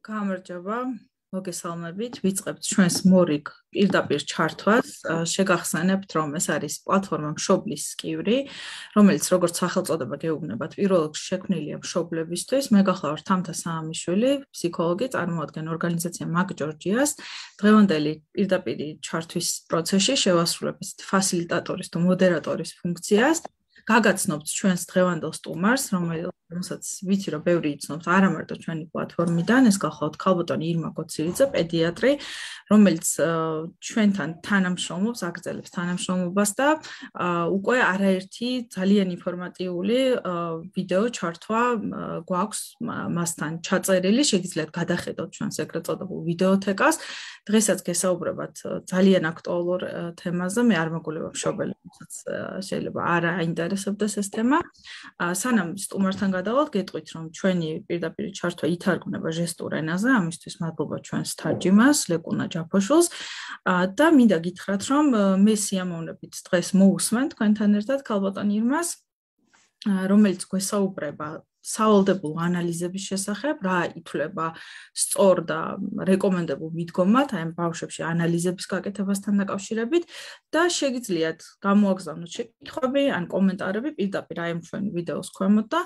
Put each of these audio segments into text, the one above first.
გამარჯობა, მოგესალმებით, ვიწყებთ ჩვენს მორიგ პირდაპირ ჩართვას. შეგახსენებთ, რომ ეს არის პლატფორმა მშობლის კივრი, რომელიც როგორც სახელწოდება გეუბნებათ, პირველ რიგში შექმნილია მშობლებისთვის. მე გახლავართ თამთა საამიშვილი, ფსიქოლოგი, წარმოადგენ ორგანიზაცია მაგ ჯორჯიას. დღევანდელი პირდაპირი ჩართვის პროცესში შევასრულებთ ფასილიტატორის თუ მოდერატორის ფუნქციას. გაგაცნობთ ჩვენს დღევანდელ სტუმარს, რომელსაც ვიცი, რომ ბევრი იცნობთ არა მარტო ჩვენი პლატფორმიდან, ეს გახლავთ ქალბატონი ირმა გოცირიძე, პედიატრი, რომელიც ჩვენთან თანამშრომლობს, აგრძელებს თანამშრომლობას და უკვე არაერთი ძალიან ინფორმატიული ვიდეო ჩართვა გვაქვს მასთან ჩაწერილი, შეგიძლიათ გადახედოთ ჩვენს ეგრეთ წოდებულ ვიდეოთეკას. დღესაც გესაუბრებათ ძალიან აქტუალურ თემაზე, მე არ მოგულება მშობელებსაც შეიძლება არ აინტერესებდეს ეს თემა. სანამ სტუმართან გადავალთ, გეტყვით, რომ ჩვენი პირდაპირი ჩართვა ითარგმნება ჟესტურ ენაზე, ამისთვის მადლობა ჩვენს თარჯიმას, ლეკუნა ჯაფოშულს და მინდა გითხრათ, რომ მე სიამოვნებით დღეს მოусმენ თქვენთან ერთად ქალბატონ ირმას, რომელიც გვესაუბრება სავალდებულო ანალიზების შესახებ, რა ითვლება სწორ და რეკომენდებულ მიდგომად, აი ამ ბავშვებში ანალიზების გაკეთებასთან დაკავშირებით და შეგიძლიათ გამოაგზავნოთ შეკითხვები ან კომენტარები პირდაპირ აი ამ ჩვენი ვიდეოს ქვემოთ და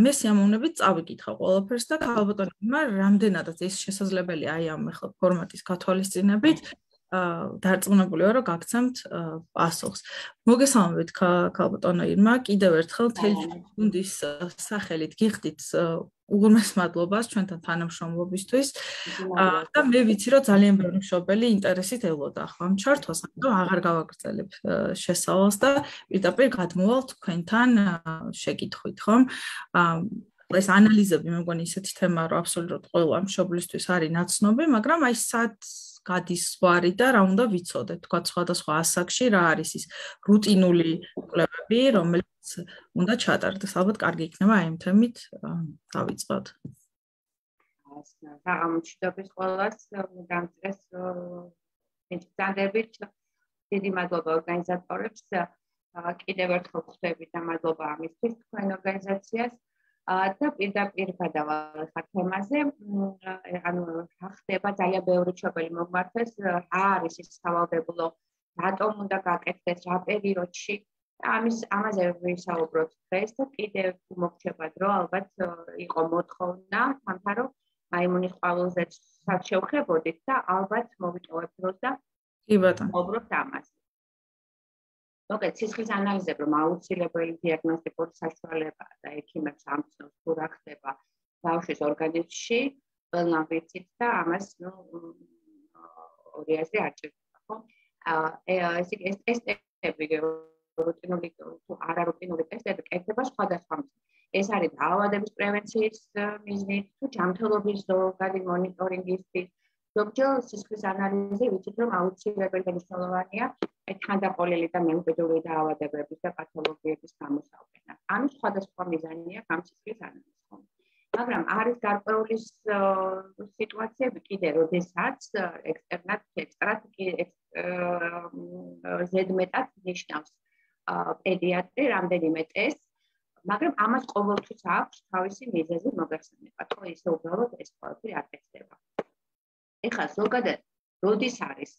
მე სიამოვნებით წავიკითხა ყველაფერს და ქალბატონ ირმა, რამდენადაც ეს შესაძლებელია აი ამ ახლა ფორმატის გათვალისწინებით დარწმუნებული ვარ, რომ გაგცემთ პასუხს. მოგესალმებით ქალბატონო ირმა, კიდევ ერთხელ მთელი გუნდის სახელით გიხდით უღრმეს მადლობას ჩვენთან თანამშრომლობისთვის და მე ვიცი, რომ ძალიან ბევრი მშობელი ინტერესით ელოდა ახლა ამ ჩართვას, ამიტომ აღარ გავაგრძელებ შესავალს და პირდაპირ გადმოვალ თქვენთან შეკითხვით, ხომ? ეს ანალიზები მე მგონი ისეთი თემაა, რომ აბსოლუტურად ყველა მშობლისთვის არის ნაცნობი, მაგრამ აი სად გადის ვარი და რა უნდა ვიცოდეთ, თქვა სხვადასხვა ასაკში რა არის ის რუტინული კვლევები, რომელიც უნდა ჩატარდეს. ალბათ კარგი იქნება აი ამ თემით დავიწყოთ. საღამოჩდობის ყველას დამწეს ინტერესებით. დიდი მადლობა ორგანიზატორებს. კიდევ ერთხელ ხვდებით და მადლობა ამისთვის თქვენ ორგანიზაციას. და პირდაპირ გადავალ ხარ თემაზე, ანუ რა ხდება ძალიან ბევრი მშობელი მოგმართეს, რა არის ის სავალდებულო, რატომ უნდა გაკეთდეს, რა პერიოდში და ამაზე ვისაუბროთ დღეს და კიდევ მოგჩება დრო, ალბათ იყო მოთხოვნა, თამთა რომ მაიმუნის ყვავილზე შევხებოდით და ალბათ მოვიტოვებთ დროს და კი ბატონო, ვუბრობთ ამაზე. მოგეთ სისხლის ანალიზები რომ აუცილებელი დიაგნოსტიკური საშუალებაა და ექიმებს ამცნობს თუ რა ხდება ბავშვის ორგანიზმში, ყველგან ვიცით და ამას ორი აზრი არ ჭირდება, ხო? ეს ტესტები რუტინული თუ არარუტინული ტესტები კეთდება სხვადასხვა მიზნით. ეს არის დაავადების პრევენციის მიზნით, თუ ჯანმრთელობის ზოგადი მონიტორინგისთვის. ზოგჯერ სისხლის ანალიზი ვიცით რომ აუცილებელი და მნიშვნელოვანია თანდაყოლილი და მემკვიდრული დაავადებების და პათოლოგიების გამოსაყენად. ანუ სხვადასხვა მიზანია ამ სისხლის ანალიზის. მაგრამ არის გარკვეული სიტუაციები კიდე, როდესაც ექსტრად ზედმეტად ნიშნავს პედიატრი რამდენიმე ტესტს, მაგრამ ამას ყოველთვის აქვს თავისი მიზეზი მოგეხსენება, თუ ისე უბრალოდ ეს ყველაფერი არ ხდება. ეხლა ზოგადად როდის არის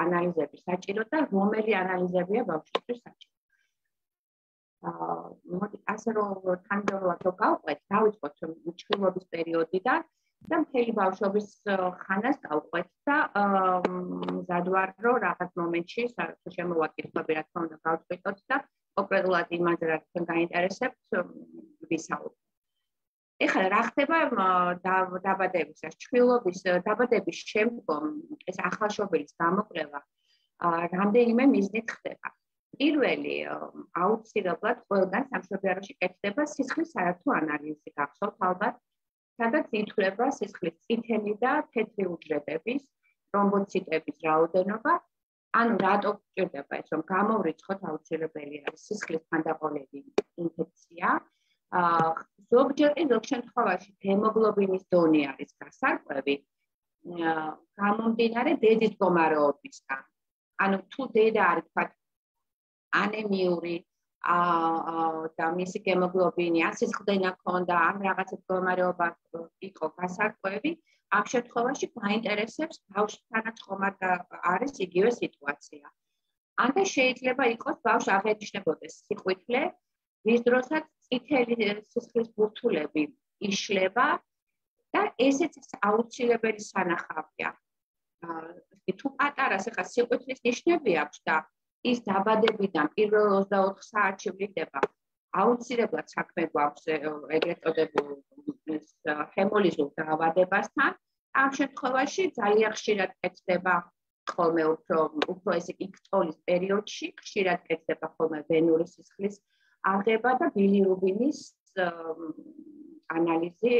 ანალიზები საჭირო და რომელი ანალიზებია ბავშვისთვის საჭირო. ასე რომ თანმიმდევრულად რო გავყვეთ, დავიწყოთ ჩხილობის პერიოდიდან და მთელი ბავშვობის ხანას გავყვეთ და მზად ვარ რომ რაღაც მომენტში საერთოდ შემოვაკითხები რა თქმა უნდა გავწყვიტოთ და კონკრეტულად იმაზე რაც თქვენ გაინტერესებთ ვისაუბროთ. ეხლა რა ხდება დაბადების, ჩხილობის დაბადების შემდგომ ეს ახალშობილის გამოკვლევა რამდენიმე მიზნით ხდება. პირველი აუცილებლად ყველგან სამშობლოში კეთდება სისხლის საერთო ანალიზი, გახსოვთ ალბათ, სადაც ითვლება სისხლის წითელი და თეთრი უჯრედების, თრომბოციტების რაოდენობა. ანუ რატო გვჭირდება ეს, რომ გამოვრიცხოთ აუცილებელი არის სისხლის თანდაყოლილი ინფექცია. ზოგჯერ ზოგ შემთხვევაში ჰემოგლობინის დონე არის გასარკვევი გამომდინარე დედის მდგომარეობისგან. ანუ თუ დედა არის თქვა ანემიური და მისი ჰემოგლობინი 100 ხდენა ქონდა, ამ რაღაცა მდგომარეობა იყო გასარკვევი, ამ შემთხვევაში მაინტერესებს ბავშვთანაც ხომ არის იგივე სიტუაცია. ანდა შეიძლება იყოს ბავშვს აღენიშნებოდეს სიყვითლე, რის დროსაც წითელი სისხლის ბურთულები იშლება და ესეც აუცილებელი სანახავია. თუ პატარას ახლა სიყვითლის ნიშნები აქვს და ის დაბადებიდან პირველ 24 საათში ვლინდება, აუცილებლად საქმე გვაქვს ეგრეთ წოდებულ ჰემოლიზურ დაავადებასთან. ამ შემთხვევაში ძალიან ხშირად კეთდება ხოლმე უფრო ესე იქწოლის პერიოდში, ხშირად კეთდება ხოლმე ვენური სისხლის აღება და ბილირუბინის ანალიზი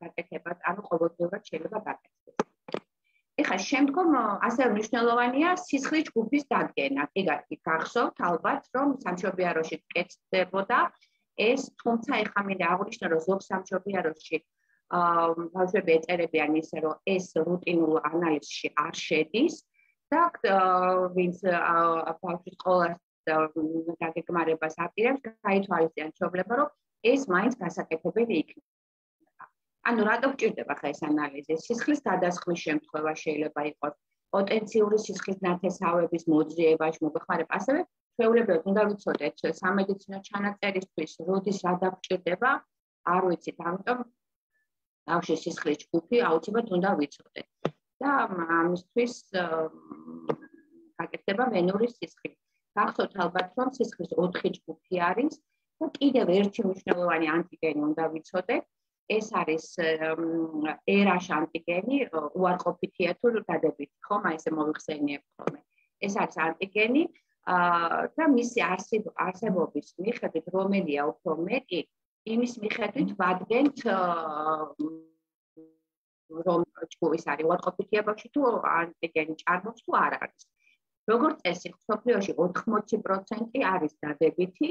გაკეთება, ანუ ყოველდღიურად შეიძლება გაკეთდეს. ეხლა შემდგომ ასევე მნიშვნელოვანია სისხლის ჯგუფის დადგენა. კი გახსოვთ ალბათ, რომ სამშობიაროში კეთდებოდა ეს, თუმცა ეხლა მინდა აღვნიშნო, რომ ზოგ სამშობიაროში ბავშვები ეწერებიან ისე, რომ ეს რუტინულ ანალიზში არ შედის და ვინც ბავშვის ყოლას დაგეგმარებას აპირებს, გაითვალისწინებს მშობლებმა, რომ ეს მაინც გასაკეთებელი იქნება. ანუ რატო გჭირდება ხა ეს ანალიზი? სისხლის გადასხმის შემთხვევა შეიძლება იყოს, პოტენციური სისხლის ნათესავების მოძიებაში მოგეხმარება. ასევე ჩვეულებრივად უნდა ვიცოდეთ სამედიცინო ჩანაწერისთვის, როდის რა დაგჭირდება, არ ვიცით, ამიტომ ბავშვის სისხლის ჯგუფი აუცილებლად უნდა ვიცოდეთ. და ამისთვის გაკეთდება ვენური სისხლი. გახსოვთ ალბათ, რომ სისხლის 4 ჯგუფი არის და კიდევ ერთი მნიშვნელოვანი ანტიგენი უნდა ვიცოდეთ. ეს არის RH ანტიგენი, უარყოფითია თუ დადებით, ხომ, აი ესე მოვიხსენიებთ ხოლმე. ეს არის ანტიგენი და მისი არსებობის მიხედვით, რომელია უფრო მეტი, იმის მიხედვით ვადგენთ რომ ჯგუფის არის უარყოფითია ბავშვი თუ ანტიგენი ჭარბობს თუ არ არის. როგორც წესი, მსოფლიოში 80% არის დადებითი,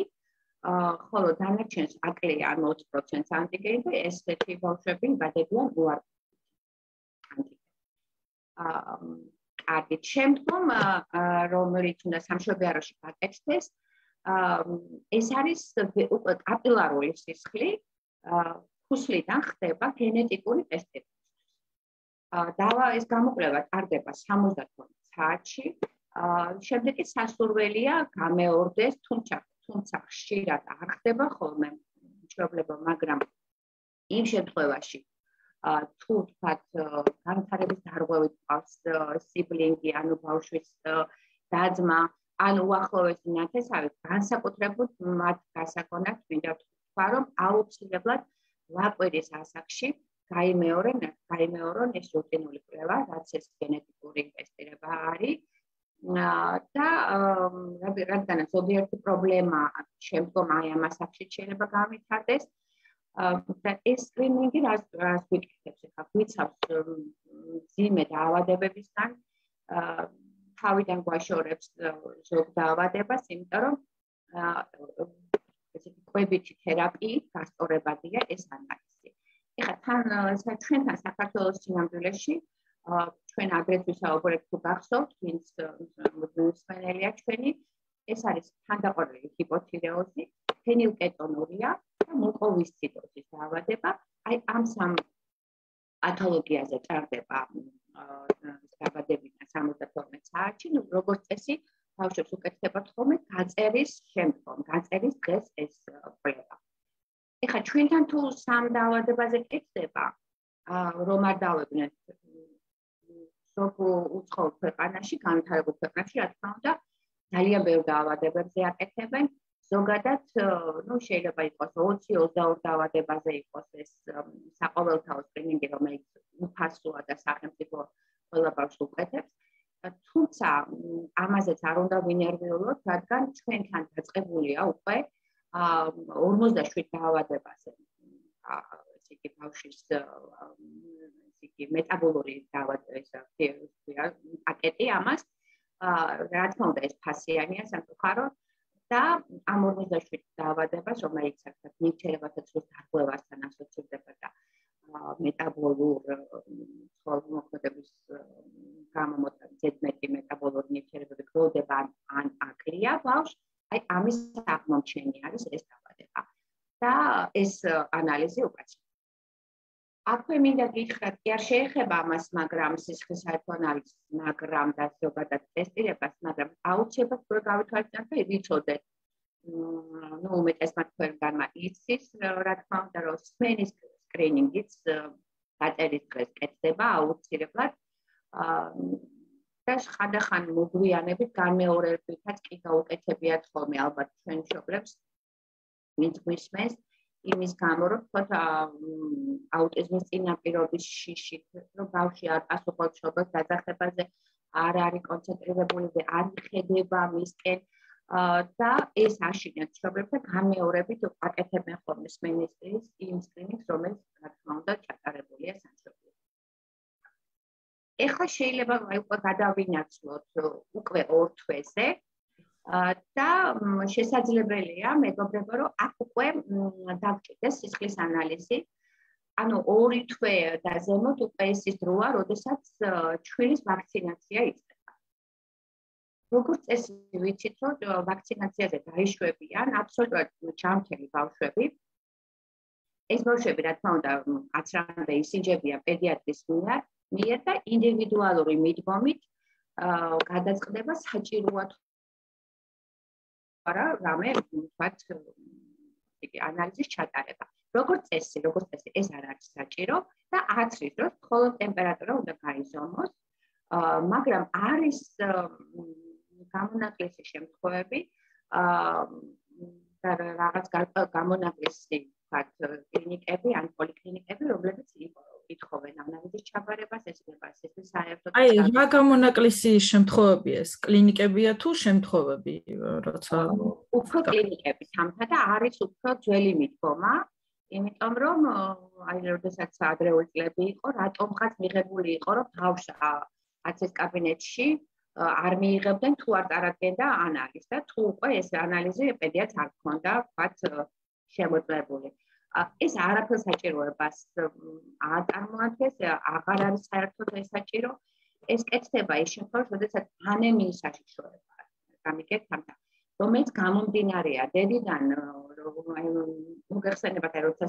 ხოლო დანარჩენს აკლია 20% ანტიგენი და ესეთი ბავშვები დადებიან უარყოფითი ანტიგენი. კარგი, შემდგომ რომელიც უნდა სამშობიაროში გაკეთდეს, ეს არის უკვე კაპილარული სისხლი, ქუსლიდან ხდება გენეტიკური ტესტები. ეს გამოკვლევა ტარდება 72 საათში. შემდეგ კი სასურველია გამეორდეს, თუმცა ხშირად არ ხდება ხოლმე მშობლებო, მაგრამ იმ შემთხვევაში თუ თქვათ განვითარების დარღვევით ყავს სიბლინგი, ანუ ბავშვის და-ძმა, ანუ უახლოესი ნათესავი, განსაკუთრებულად მათ გასაგონად მინდა ვთქვა, რომ აუცილებლად ლაკვირის ასაკში გაიმეორონ ეს რუტინული კვლევა, რაც ეს გენეტიკური ტესტირება არის. და რადგანაც ზოგიერთი პრობლემა შემდგომ აი ამ ასაკში შეიძლება განვითარდეს და ეს სკრინინგი რას გვიკეთებს, ახლა გვიცავს მძიმე დაავადებებისგან, თავიდან გვაშორებს ზოგ დაავადებას, იმიტომ რომ ესეთი კვებითი თერაპიით გასწორებადია ეს ანალიზი. ეხლა ჩვენთან საქართველოს სინამდვილეში ჩვენ აგრეთვე საუბრობთ თუ გახსოვთ, ვინც მსმენელია ჩვენი, ეს არის თანდაყოლილი ჰიპოთირეოზი, ფენილკეტონურია და მუკოვისციდოზის დაავადება. აი ამ სამ პათოლოგიაზე ტარდება დაბადებიდან 72 საათში, ну როგორც წესი, ბავშვებს უკეთდებათ ხოლმე გაწერის შემდგომ, გაწერის დღეს ეს კვლევა. ეხლა ჩვენთან თუ სამ დაავადებაზე კეთდება, რომ არ დავებნეთ ზოგ უცხოურ ქვეყანაში, განვითარებულ ქვეყნებში, რა თქმა უნდა, ძალიან ბევრ დაავადებებზე აკეთებენ. ზოგადად, შეიძლება იყოს 20-22 დაავადებაზე იყოს ეს საყოველთაო სკრინინგი, რომელიც უფასოა და სახელმწიფო ყველა ბავშვს უკეთებს. თუმცა ამაზეც არ უნდა ვინერვიულოთ, რადგან ჩვენთან დაწყებულია უკვე 57 დაავადებაზე. ესე იგი ბავშვის მეტაბოლური დაავადებისა პაკეტი ამას, რა თქმა უნდა, ეს ფასიანია სამწუხაროდ და ამ 57 დაავადებას, რომელიც საერთოდ ნივთიერებათა ცვლის დარღვევასთან ასოცირდება და მეტაბოლურ ცხოველმოქმედების გამო ზედმეტი მეტაბოლური ნივთიერებები გროვდება ან აკლია ბავშვს, აი ამის აღმომჩენი არის ეს დაავადება და ეს ანალიზი უკაცრავ. აქვე მინდა გითხრათ, კი არ შეეხება ამას, მაგრამ სისხლის საერთო ანალიზს, მაგრამ და ზოგადად ტესტირებას, მაგრამ აუცილებლად უფრო გავითვალისწინოთ და ვიცოდეთ. ნუ უმეტესმა თქვენგანმა იცის, რა თქმა უნდა, რომ სმენის სკრინინგიც გაწერის დღეს კეთდება აუცილებლად. და ხანდახან მოგვიანებით განმეორებითაც კი გაუკეთებიათ ხოლმე ალბათ ჩვენ მშობლებს, ვინც გვისმენს, იმის გამო, რომ თქო აუტიზმის წინაპირობის შიშით, რომ ბავშვი არ პასუხობს მშობელს დაძახებაზე, არ არის კონცენტრირებული, არ იხედება მისკენ და ეს აშინათ მშობლებს და განმეორებით აკეთებენ ხოლმე სმენის დღის იმ სკრინინგს, რომელიც რა თქმა უნდა ჩატარებულია სამშობლოში. ეხლა შეიძლება უკვე გადავინაცვლოთ უკვე 2 თვეზე და შესაძლებელია მეგობრებო რომ აქ უკვე დავჭირდეს სისხლის ანალიზი. ანუ 2 თვე და ზემოთ უკვე ეს ის დროა, როდესაც ჩხილის ვაქცინაცია იწყება. როგორც წესი ვიცით, რომ ვაქცინაციაზე დაიშვებიან აბსოლუტურად ჯანმრთელი ბავშვები. ეს ბავშვები, რა თქმა უნდა, 10-მდე ისინჯებიან პედიატრის მიერ და ინდივიდუალური მიდგომით გადაწყდება საჭიროა არა რამე ვთქვათ ანალიზის ჩატარება. როგორც წესი ეს არ არის საჭირო და აცრის დროს მხოლოდ ტემპერატურა უნდა გაიზომოს, მაგრამ არის გამონაკლისი შემთხვევები და რაღაც გამონაკლისი ვთქვათ კლინიკები ან პოლიკლინიკები, რომლებიც ითხოვენ ანალიზის ჩაბარებას, ეს იქნება სისხლის საერთო. აი, რა გამონაკლისი შემთხვევებია ეს? კლინიკებია თუ შემთხვევები, როცა უფრო კლინიკები თამთა და არის უფრო ძველი მიდგომა, იმიტომ რომ აი როდესაც ადრეული წლები იყო, რატომღაც მიღებული იყო, რომ ბავშვს აცეს კაბინეტში არ მიიღებდნენ თუ არ წარადგენდა ანალიზს და თუ უკვე ეს ანალიზი პედიატრს არ ჰქონდა, ვთქვათ, შემოწმებული. ეს არაფერს საჭიროებას აწარმოადგენს, აღარ არის საერთოდ ეს საჭირო. ეს კეთდება ის შემთხვევაში, როდესაც ანემიის საშიშროება გამიგეთ თამთა, რომელიც გამომდინარეა დედიდან, მოგეხსენებათ, როცა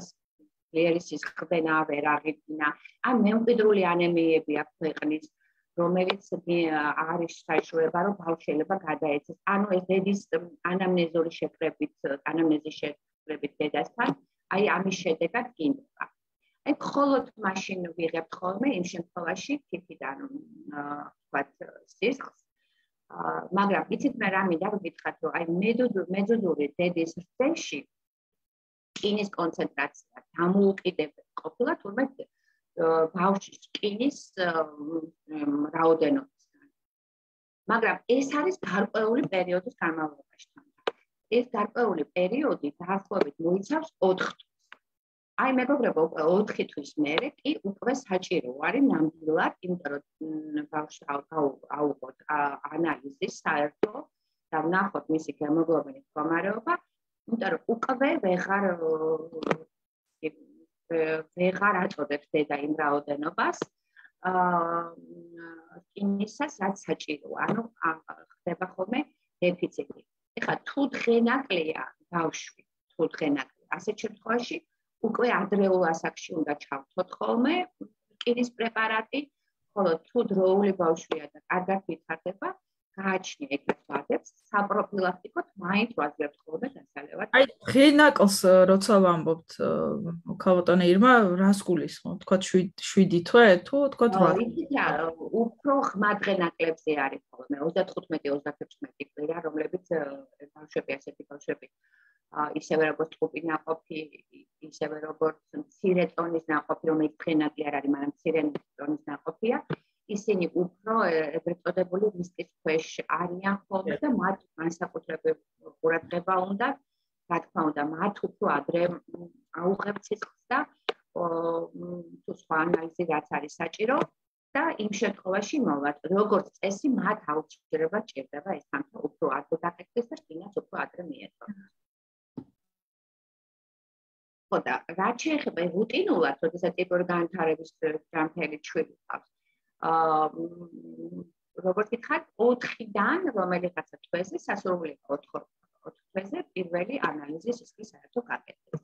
ძლიერი სისხლდენა ვერ აღიდგინა, ან მემკვიდრული ანემიები აქვს ქვეყნის, რომელიც არის საშიშროება, რომ ბავშვი შეიძლება გადაეცეს. ანუ ეს დედის ანამნეზური შეკრებით, ანამნეზის შეკრებით დედასთან აი ამის შედეგად გინდება. აი მხოლოდ მაშინ ვიღებთ ხოლმე იმ შემთხვევაში თითიდან ვთქვათ სისხლს. მაგრამ იცით მე რა მინდა გითხრათ, რომ აი მეზოზური დედის რწეში რკინის კონცენტრაცია დამოუკიდებელი ყოფილა თურმე ბავშვის რკინის რაოდენობისგან. მაგრამ ეს არის გარკვეული პერიოდის განმავლობაში. ეს გარკვეული პერიოდი დაახლოებით მოიცავს 4 თვის. აი მეგობრებო, უკვე 4 თვის მერე კი უკვე საჭირო არის ნამდვილად, იმიტომ რომ ბავშვს აუღოთ ანალიზის საერთო და ვნახოთ მისი ჰემოგლობინის მდგომარეობა, იმიტომ რომ უკვე ვეღარ აწოდებს დედა იმ რაოდენობას რკინისას, რაც საჭიროა. ანუ ხდება ხოლმე დეფიციტი. ეხლა თუ დღენაკლია ბავშვი, ასეთ შემთხვევაში უკვე ადრეულ ასაკში უნდა ჩავთოთ ხოლმე რკინის პრეპარატი, ხოლო თუ დროული ბავშვია და კარგად ვითარდება, გააჩნია ეგრეთ ვადებს, საპროფილაქტიკოდ მაინც ვაძლევთ ხოლმე დასალევად. აი, დღენაკლს როცა ვამბობთ, ქალბატონი ირმა, რას გულისხმობთ? თქვა 7 თვე თუ თქვა 8? იცით რა, უფრო ღრმა დღენაკლებზე არის ხოლმე 35-36 კვირა, რომლებიც ბავშვები, ასეთი ბავშვები ისევე როგორც ტყუპი ნაყოფი, ისევე როგორც მცირე ტონის ნაყოფი, რომელიც დღენაკლი არ არის, მაგრამ მცირე ტონის ნაყოფია, ისინი უფრო ეგრეთ წოდებული რისკის ქვეშ არიან ხოლმე და მათ განსაკუთრებული ყურადღება უნდა, რა თქმა უნდა, მათ უფრო ადრე აუღებთ სისხლს და თუ სხვა ანალიზი რაც არის საჭირო და იმ შემთხვევაში მოვათ, როგორც წესი, მათ აუცილებლად ჭირდება ეს თამთა უფრო ადრე დაგეკეთდეს და რკინას უფრო ადრე მიეწოს. ხო და რაც შეეხება რუტინულად, როდესაც ტიპური განვითარების ჯანმრთელი ჩვილი ყავს, როგორც გითხარით, 4-დან რომელიღაცა თვეზე სასურველია 4 თვეზე პირველი ანალიზის სისხლის საერთო გაკეთდეს.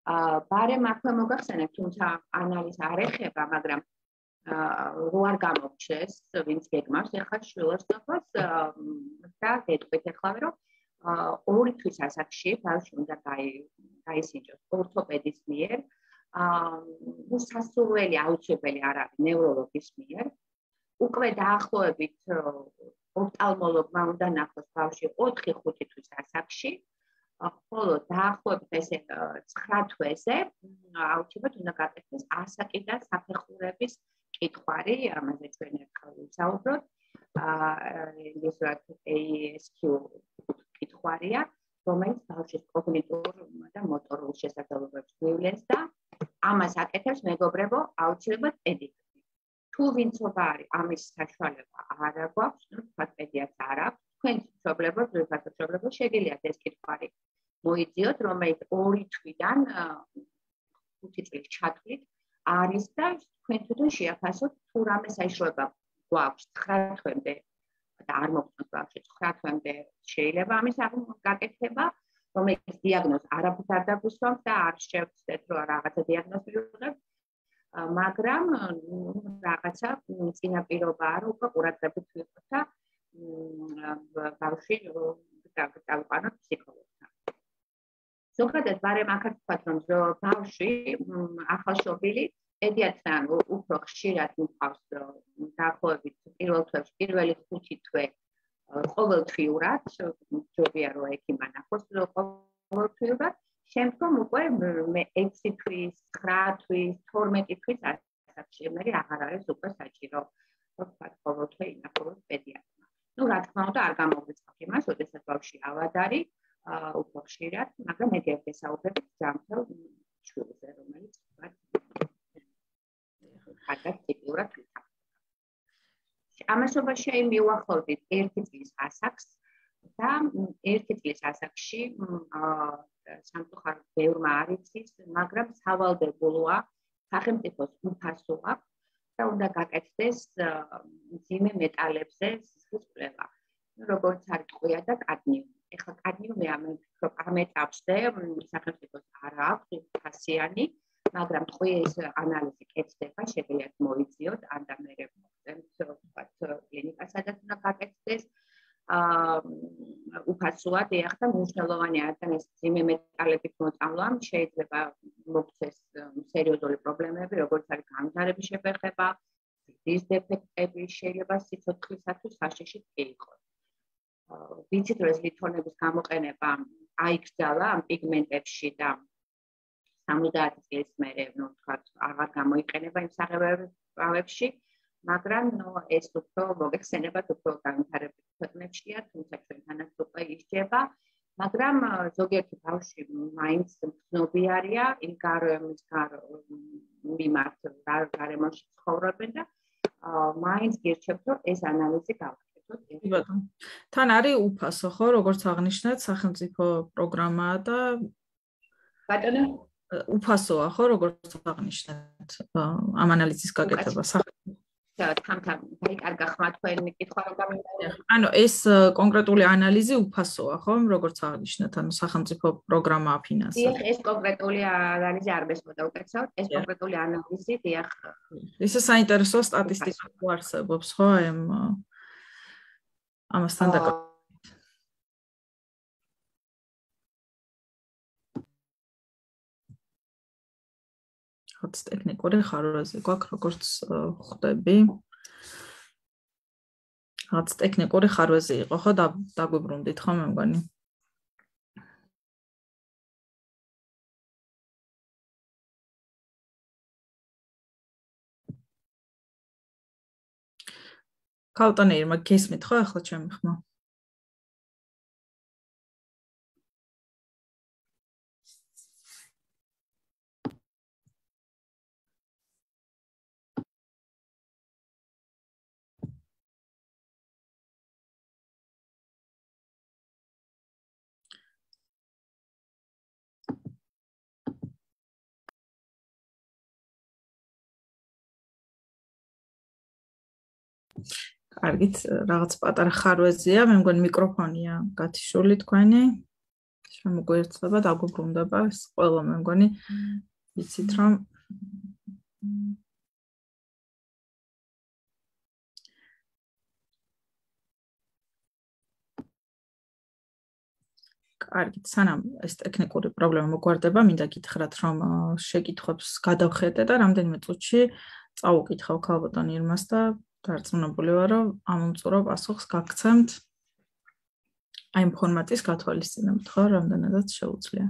ბარემ აქვე მოგახსენებთ, თუმცა ანალიზ არ ეხება, მაგრამ რო არ გამორჩეს, ვინც გეგმავს ახლა შვილოსნობას და გეტყვით ახლა რომ 2 თვის ასაკში ბავშვი უნდა გაისინჯოს ორთოპედის მიერ, სასურველი აუცილებელი არ არის ნევროლოგის მიერ. უკვე დაახლოებით ოფტალმოლოგმა უნდა ნახოს ბავშვი 4-5 თვის ასაკში, ხოლო დაახლოებით ესე 9 თვეზე აუცილებლად უნდა გაკეთდეს ასაკი და საფეხურების კითხვარი, ამაზე ჩვენ ერთხელ ვისაუბროთ. ინგლისურად ASQ კითხვარია, რომელიც ბავშვის კოგნიტურ და მოტორულ შესაძლებლობებს გვივლენს და ამას აკეთებს მეგობრებო აუცილებლად პედიატრი. თუ ვინცობა არის ამის საშუალება არ გვაქვს, ნუ თქვა პედიატრს არ აქვს, თქვენ მშობლებო, ძვირფასო მშობლებო შეგიძლიათ ეს კითხვარი მოიძიოთ, რომელიც 2 თვიდან 5 წლის ჩათვლით არის და თქვენ თვითონ შეაფასოთ თუ რამე საშუალება გვაქვს 9 თვემდე და არ მოგწონს ბავშვი 9 თვემდე შეიძლება ამის გაკეთება, რომელიც დიაგნოზს არაფერს არ დაგვისვამს და არ შევცდეთ რომ რაღაცა დიაგნოზი ვიღებთ, მაგრამ რაღაცა წინაპირობაა რომ უკვე ყურადღებით ვიყოთ და ბავშვი დავიყვანოთ ფსიქოლოგთან. ზოგადად ბარემ ახაც ვთქვათ რომ ბავშვი ახალშობილი პედიატრთან უფრო ხშირად მიყავს დაახლოებით პირველ თვეში, პირველი 5 თვე ყოველთვიურად, ჯობია რომ ექიმმა ნახოს ყოველთვიურად, შემდგომ უკვე 6 თვის, 9 თვის, 12 თვის ასაკში მე აღარ არის უკვე საჭირო რომ ვთქვათ ყოველთვე ინახულოს პედიატრმა. ნუ რა თქმა უნდა არ გამოგვიწყობ იმას, როდესაც ბავშვი ავად არის უფრო ხშირად, მაგრამ მე გესაუბრებით ჯანმრთელ შვილზე, რომელიც ვთქვათ კარგად ტიპიურად ვითარდება. ამასობაში მივახლოვდით 1 წლის ასაკს და 1 წლის ასაკში სამწუხაროდ ბევრმა არ იცის, მაგრამ სავალდებულოა სახელმწიფოს უფასო აქვს და უნდა გაკეთდეს მძიმე მეტალებზე სისხლის კვლევა. როგორც არის ტყვია და კადმიუმი. ეხლა კადმიუმი ამ ეტაპზე სახელმწიფოს არ აქვს უფასიანი, მაგრამ ტყვიის ანალიზი კეთდება, შეგიძლიათ მოიძიოთ, ან და მე ვთქვათ კლინიკასაც უნდა გაკეთდეს. უფასოა დიახ და მნიშვნელოვანი არის ეს მძიმე მეტალებით მოწამლა, შეიძლება მოქცეს სერიოზული პრობლემები, როგორც არის განვითარების შეფერხება, სისხლის დეფექტები, შეიძლება სიცოცხლისათვის საშიშით იყოს. ვიცით რომ ეს ლითონების გამოყენება აიკრძალა ამ პიგმენტებში და 70 წლის მერე, ნუ თქვათ, აღარ გამოიყენება იმ საღებავებში, მაგრამ ეს უფრო მოგეხსენებათ უფრო განვითარებულ ქვეყნებშია, თუმცა ჩვენთანაც უკვე ისჯება, მაგრამ ზოგიერთი ბავშვი მაინც ცნობიერია იმ გარემოს მიმართ გარემოში ცხოვრობენ და მაინც გირჩევთ რომ ეს ანალიზი გავაკეთოთ. კი ბატონო. თან არის უფასო, ხო, როგორც აღნიშნეთ, სახელმწიფო პროგრამაა და ბატონო უფასოა, ხო, როგორც აღნიშნეთ, ამ ანალიზის გაკეთება. თამთან დაიკარგა ხმა თქვენი კითხვა რომ გამინდა. ანუ ეს კონკრეტული ანალიზი უფასოა, ხო, როგორც აღნიშნეთ, ანუ სახელმწიფო პროგრამა აფინანსებს. დიახ, ეს კონკრეტული ანალიზი არ მესმოდა უკეთესად, ეს კონკრეტული ანალიზი, დიახ. ისე საინტერესო სტატისტიკა არსებობს, ხო, ამასთან დაკავშირებით. ხოც ტექნიკური ხარვაზე გვაქვს, როგორც ხვდები. ხოც ტექნიკური ხარვაზე იყო, ხო, დაგვიბრუნდით, ხო, მე მგონი. ქალტანეირმა გესმით, ხო, ახლა ჩემი ხმა? კარგით, რაღაც პატარა ხარვეზია, მე მგონი მიკროფონია გათიშული თქვენი. შემოგვიერთდება, დაგვიბრუნდება ეს ყველა მე მგონი იცით რომ კარგით, სანამ ეს ტექნიკური პრობლემა მოგვარდება, მინდა გითხრათ, რომ შეკითხვებს გადავხედე და რამდენიმე წუთში წავუკითხავ ქალბატონ ირმას და დარწმუნებული ვარ, რომ ამ უმწურო პასუხს გაგცემთ აი ამ ფორმატის გათვალისწინებით, ხო, რამდენადაც შეუძლია.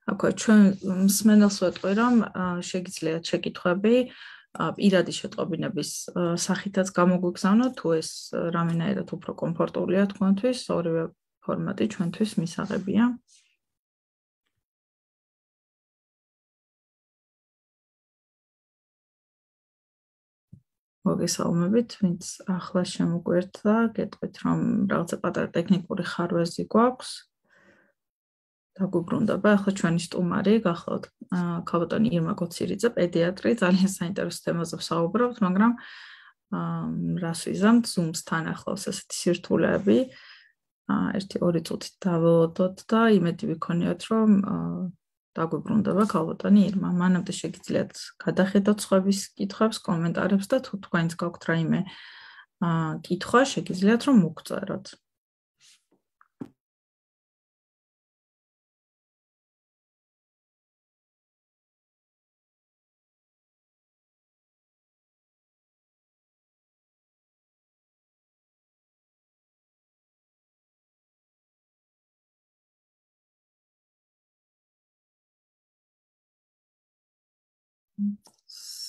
აკა ჩვენ მსმენელს ვეტყვი რომ შეგიძლიათ შეკითხვები პირადი შეტყობინების სახითაც გამოგვიგზავნოთ თუ ეს რამენაირად უფრო კომფორტულია თქვენთვის ორივე ფორმატი ჩვენთვის მისაღებია მოგესალმებით ვინც ახლა შემოგვერთა გეტყვით რომ რაღაცა პატარა ტექნიკური ხარვეზი გვაქვს დაგვიბრუნდება ახლა ჩვენი სტუმარი გახლავთ ქალბატონი ირმა გოცირიძე პედიატრი ძალიან საინტერესო თემაზე ვსაუბრობთ მაგრამ რას ვიზამთ Zoom-სთან ახლავს ესეთი სირთულეები 1-2 წუთით დაველოდოთ და იმედი ვიქონიოთ რომ დაგვიბრუნდება ქალბატონი ირმა მანამდე შეგიძლიათ გადახედოთ სხვების კითხვებს კომენტარებს და თუ თქვენს გაქვთ რაიმე კითხვა შეგიძლიათ რომ მოგწეროთ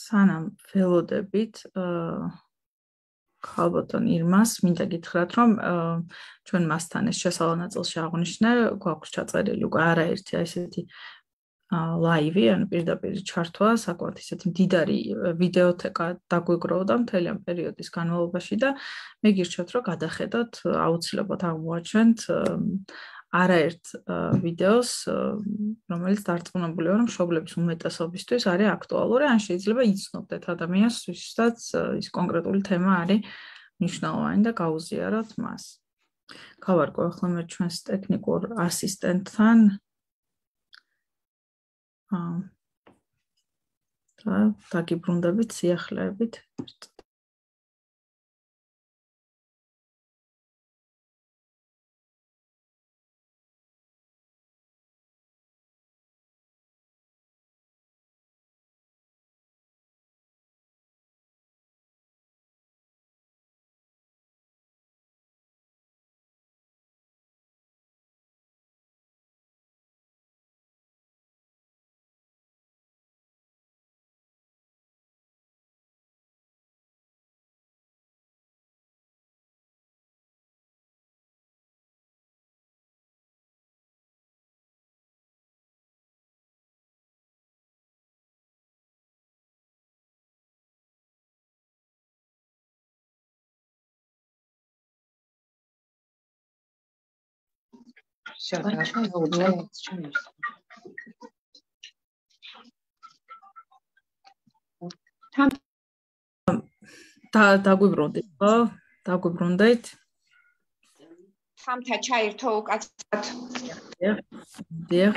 სანამ ველოდებით ქალბატონ ირმას მინდა გითხრათ რომ ჩვენ მასთან ეს შესავალ-ნაწილში აღვნიშნე გვაქვს ჩაწერილი უკვე არაერთი ესეთი ლაივი ან პირდაპირ ჩართვა საკმაოდ ისეთი მდიდარი ვიდეოთეკა დაგვიგროვდა მთელი ამ პერიოდის განმავლობაში და მე გირჩევთ რომ გადახედოთ აუცილებლად აღმოაჩენთ არაერთ ვიდეოს რომელიც დარწმუნებული ვარ რომ მშობლების უმეტესობისთვის არის აქტუალური ან შეიძლება იცნობდეთ ადამიანს ვისაც ის კონკრეტული თემა არის მნიშვნელოვანი და გაუზიაროთ მას. გავარკვევ ახლა მე ჩვენს ტექნიკურ ასისტენტთან და დაგიბრუნდებით სიახლეებით. დაგვიბრუნდით, ხო? დაგვიბრუნდით. თამთა ჩაერთო უკაცრავად. დიახ.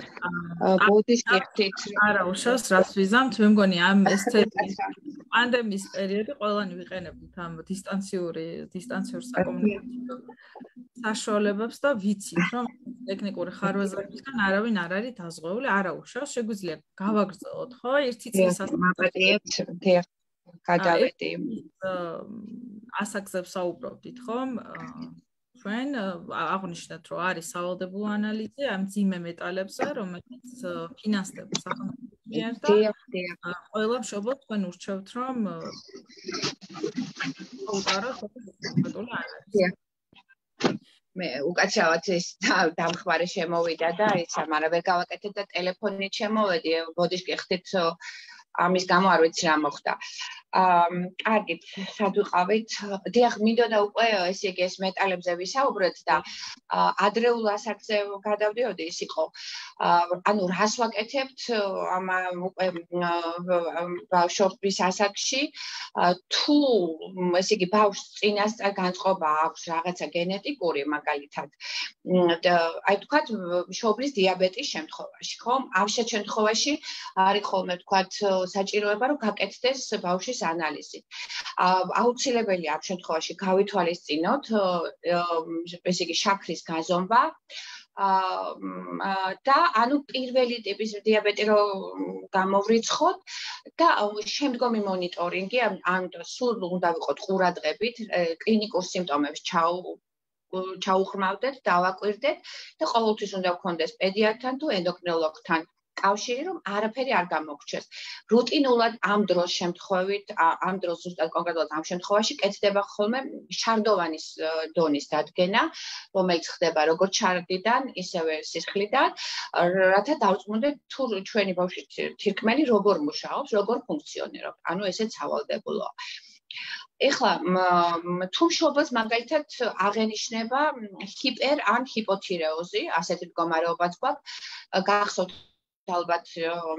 ბოდის გიხდით. არა, უშავს, რას ვიზამთ? მე მგონი ამ ეს პანდემიის პერიოდი ყველანი ვიყენებთ ამ დისტანციურ საკომუნიკაციო საშუალებებს და ვიცით, რომ ტექნიკური ხარვეზებისგან არავინ არ არის დაზღვეული, არა უშავს, შეგვიძლია გავაგრძელოთ, ხო? ერთი წლის მაპატიებთ, დიახ, გადავედი. ასაკზე ვსაუბრობდით, ხომ? ჩვენ აღნიშნეთ, რომ არის სავალდებულო ანალიზი ამ ძიმე მეტალებზე, რომელიც ფინანსდება სახელმწიფოს მიერ და ყველა მშობლად თქვენ ურჩევთ, რომ უყაროთ კონკრეტული ანალიზი. მე უკაცრავად ეს დამხმარე შემოვიდა და ისა, მაგრამ ვერ გავაკეთე და ტელეფონით შემოვედი, ბოდიშკი ხდით ამის გამო არ ვიცი რა მოხდა. კარგით, სად ვიყავით? დიახ, მინდოდა უკვე ესე იგი ეს მეტალებზე ვისაუბროთ და ადრეულ ასაკზე გადავდიოდი, ის იყო. ანუ რას ვაკეთებთ ამ უკვე ბავშვობის ასაკში? თუ ესე იგი ბავშვს წინასწარ განწყობა აქვს რაღაცა გენეტიკური მაგალითად, აი თქვათ მშობლის დიაბეტის შემთხვევაში, ხო? ამ შემთხვევაში არის ხოლმე თქვათ საჭიროება რომ გაკეთდეს ბავშვის ანალიზი. აუცილებელია ამ შემთხვევაში გავითვალისწინოთ ესე იგი შაქრის გაზომვა და ანუ პირველი ტიპის დიაბეტი რომ გამოვრიცხოთ და შემდგომი მონიტორინგი ან სულ უნდა ვიყოთ ყურადღებით კლინიკურ სიმპტომებს ჩაუხმავდეთ, დავაკვირდეთ და ყოველთვის უნდა გქონდეს პედიატრთან თუ ენდოკრინოლოგთან კავშირი, რომ არაფერი არ გამოგრჩეს. რუტინულად ამ დროს შემთხვევით, ამ დროს ზუსტად კონკრეტულად ამ შემთხვევაში კეთდება ხოლმე შარდოვანის დონის დადგენა, რომელიც ხდება როგორც შარდიდან, ისევე სისხლიდან, რათა დავწმუნდეთ თუ ჩვენი ბავშვის თირკმელი როგორ მუშაობს, როგორ ფუნქციონირობს. ანუ ესეც სავალდებულოა. ეხლა თუ მშობელს მაგალითად აღენიშნება ჰიპერ ან ჰიპოთირეოზი, ასეთი მდგომარეობაც გვაქვს, გახსოვთ ალბათ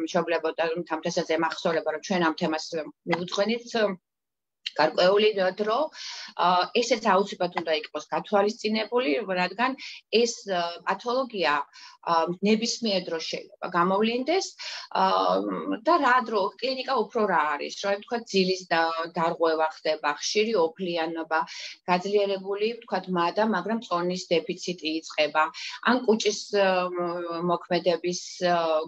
მშობლებო და თამთასაც ემახსოვრება რომ ჩვენ ამ თემას მივუძღვენით გარკვეული დრო, ესეც აუცილებლად უნდა იყოს გათვალისწინებული, რადგან ეს პათოლოგია ნებისმიერ დროს შეიძლება გამოვლინდეს და რა დრო კლინიკა უფრო რა არის, რომ თქვა ძილის დარღვევა ხდება, ხშირი ოფლიანობა, გაძლიერებული თქვა მადა, მაგრამ წონის დეფიციტი იწყება, ან კუჭის მოქმედების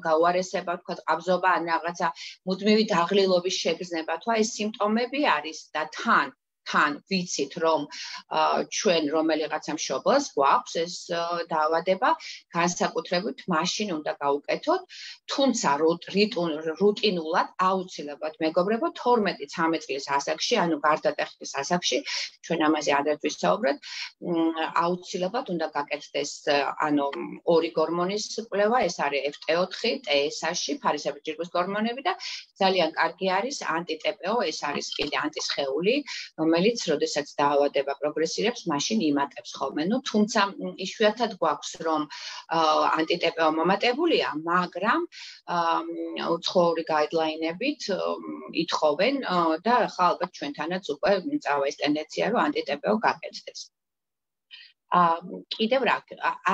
გაუარესება, თქვა ყაბზობა, ან რაღაცა მუდმივი დაღლილობის შეგრძნება, თქვა ეს სიმპტომები არის და თან ვიცით რომ ჩვენ რომელიღაცა მშობელს გვაქვს ეს დაავადება განსაკუთრებით მაშინ უნდა გავუკეთოთ თუმცა რუტინულად აუცილებლად მეგობრებო 12-13 წლის ასაკში ანუ გარდატეხის ასაკში ჩვენ ამაზე ადრე ვისაუბრეთ აუცილებლად უნდა გაკეთდეს ანუ ორი გორმონის კვლევა ეს არის FT4 TSH ფარისებრ გორმონები და ძალიან კარგი არის ანტიტპო ეს არის კიდე ანტისხეული რომელიც როდესაც დაავადება პროგრესირებს, მაშინ იმატებს ხოლმე. ნუ თუმცა იშვიათად გვაქვს რომ ანტიტპო მომატებულია, მაგრამ უცხოური გაიდლაინებით ითხოვენ და ახლა ალბათ ჩვენთანაც უკვე წავა ეს ტენდენცია რომ ანტიტპო გაკეთდეს. კიდევ რა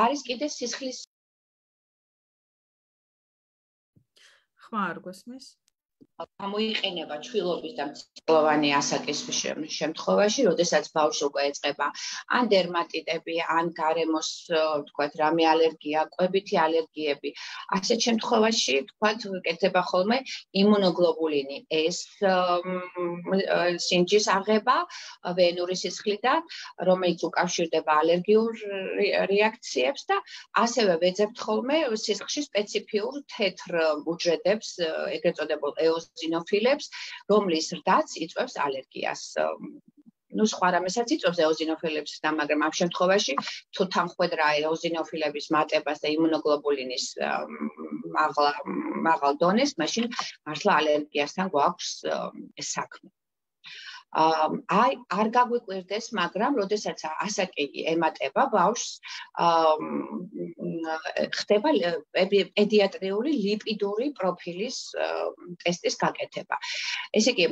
არის კიდე სისხლის ხმა არ გვესმის? გამოიყენება ჩვილობის და მწვავანი ასაკის შემთხვევაში, როდესაც ბავშვი უკვე ეწყება ან დერმატიტები, ან გარემოს, თქვათ, რამე ალერგია, კვებითი ალერგიები. ასეთ შემთხვევაში, თქვათ, კეთდება ხოლმე იმუნოგლობულინი, ეს სინჯის აღება ვენური სისხლიდან, რომელიც უკავშირდება ალერგიულ რეაქციებს და ასევე ვეძებთ ხოლმე სისხლში სპეციფიურ თეთრ უჯრედებს, ეგრეთ წოდებულ ეზინოფილებს, რომლის ზრდაც იწვევს ალერგიას. ნუ სხვა რამესაც იწვევს ეზინოფილებს და მაგრამ ამ შემთხვევაში თუ თანხვედრა ეზინოფილების მატებას და იმუნოგლობულინის მაღალ დონეს, მაშინ მართლა ალერგიასთან გვაქვს საქმე. აი არ გაგვიკვირდეს, მაგრამ როდესაც ასაკი ემატება ბავშვს, ხდება პედიატრიული ლიპიდური პროფილის ტესტის გაკეთება. ესე იგი,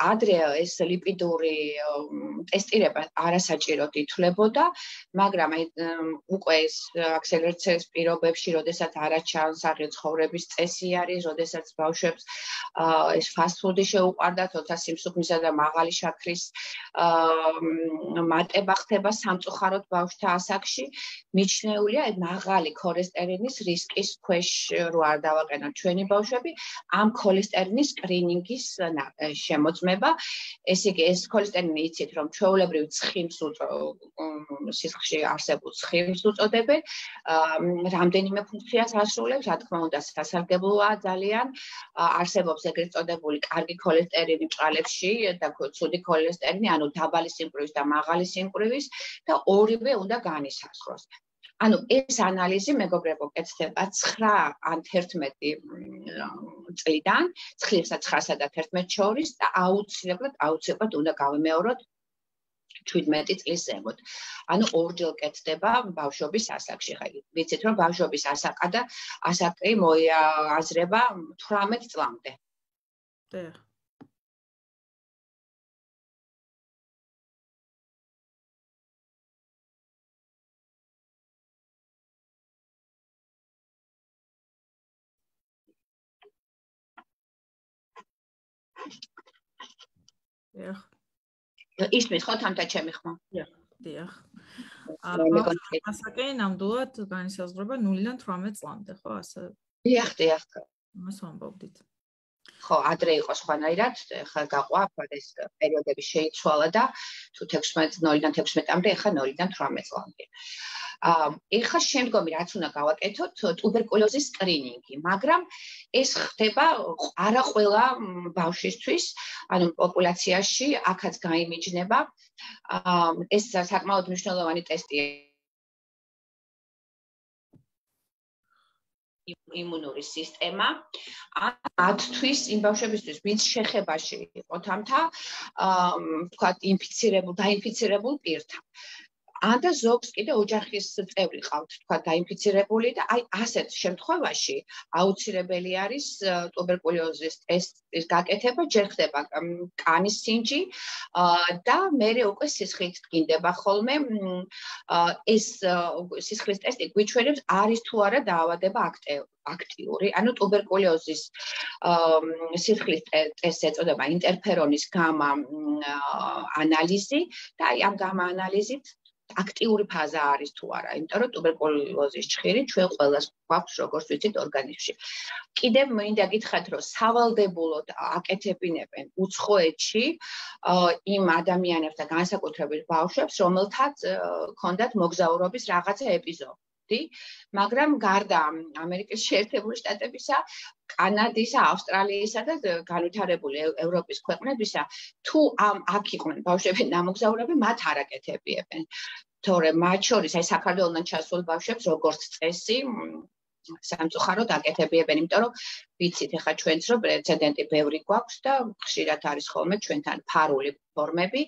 ადრე ეს ლიპიდური ტესტირება არასაჭიროდ ითვლებოდა, მაგრამ უკვე ეს აქსელერაციის პირობებში, როდესაც არაჩანს აღიაცხოვრების წესი არის, როდესაც ბავშვებს ეს ფასტ-ფუდი შეუყვარდათ, თორსა სიმსუქნისა და მაღალი შაქრის მატება ხდება სამწუხაროდ ბავშვთა ასაკში, მიჩნეულია მაღალი ქოლესტერინის რისკის ქვეშ რო არ დავაყენოთ ჩვენი ბავშვები, ამ ქოლესტერინის სკრინინგის შემოწმება. ესე იგი, ეს ქოლესტერინი იცით, რომ ჩვეულებრივ ცხიმს სისხლში არსებულ ცხიმს უწოდებენ, რამდენიმე ფუნქციას ასრულებს, რა თქმა უნდა, სასარგებლოა ძალიან, არსებობს ეგრეთ წოდებული კარგი ქოლესტერინი ბრალებში და ცუდი ქოლესტერინი, ანუ დაბალი სიმკვრივის და მაღალი სიმკვრივის და ორივე უნდა განისაზღვროს. ანუ ეს ანალიზი მეგობრებო კეთდება 9 ან 11 წლიდან 9-9 და 11 შორის და აუცილებლად უნდა გავიმეოროთ 17 წლის ზემოთ. ანუ ორჯერ კეთდება ბავშვობის ასაკში. ხაი, ვიცით რომ ბავშვობის ასაკი მოიაზრება 18 წლამდე. დიახ. დიახ. ისმის ხო თამთა ჩემი ხმა? დიახ. ასაკი ნამდვილად განისაზღვრება 0-დან 18 წლამდე, ხო, ასე? დიახ. მას ვამბობდით. ხო, ადრე იყო სხვანაირად, ხა გაყვა, ეს პერიოდები შეიცვალა და თუ 0-დან 16-მდე, ხა 0-დან 18 წლამდე. ეხლა შემდგომი რაც უნდა გავაკეთოთ, ტუბერკულოზის სკრინინგი, მაგრამ ეს ხდება არა ყველა ბავშვისთვის, ანუ პოპულაციაში აქაც გაიმიჯნება. ეს საკმაოდ მნიშვნელოვანი ტესტია. იმუნური სისტემა მათთვის იმ ბავშვებისთვის, ვინც შეხებაში იყო თამთა, ვთქვათ, დაინფიცირებულ პირთან. ანდა ზოგს კიდე ოჯახის წევრი ყავთ, თქვა დაინფიცირებული და აი ასეთ შემთხვევაში აუცილებელი არის ტუბერკულოზის ტესტის გაკეთება, ჯერ ხდება კანის სინჯი და მერე უკვე სისხლით დგინდება ხოლმე ეს სისხლის ტესტი გვიჩვენებს არის თუ არა დაავადება აქტიური, ანუ ტუბერკულოზის სისხლის ტესტს ეწოდება ინტერფერონის გამა ანალიზი და აი ამ გამა ანალიზით აქტიური ფაზა არის თუ არა, იმიტომ რომ ტუბერკულოზის ჭხირი ჩვენ ყველას გვაქვს, როგორც ვიცით, ორგანიზმში. კიდევ მინდა გითხრათ, რომ სავალდებულოდ აკეთებინებენ უცხოეთში იმ ადამიანებს და განსაკუთრებით ბავშვებს, რომელთაც ჰქონდათ მოგზაურობის რაღაცა ეპიზოდი, მაგრამ გარდა ამერიკის შეერთებული შტატებისა, კანადისა, ავსტრალიისა და განვითარებული ევროპის ქვეყნებისა, თუ აქ იყვნენ ბავშვები ნამოგზაურები, მათ არ აკეთებიებენ. თორემ მათ შორის აი საქართველოსთან ჩასულ ბავშვებს როგორც წესი სამწუხაროდ აკეთებიებენ, იმიტომ რომ ვიცით ახლა ჩვენც რომ პრეცედენტი ბევრი გვაქვს და ხშირად არის ხოლმე ჩვენთან ფარული ფორმები,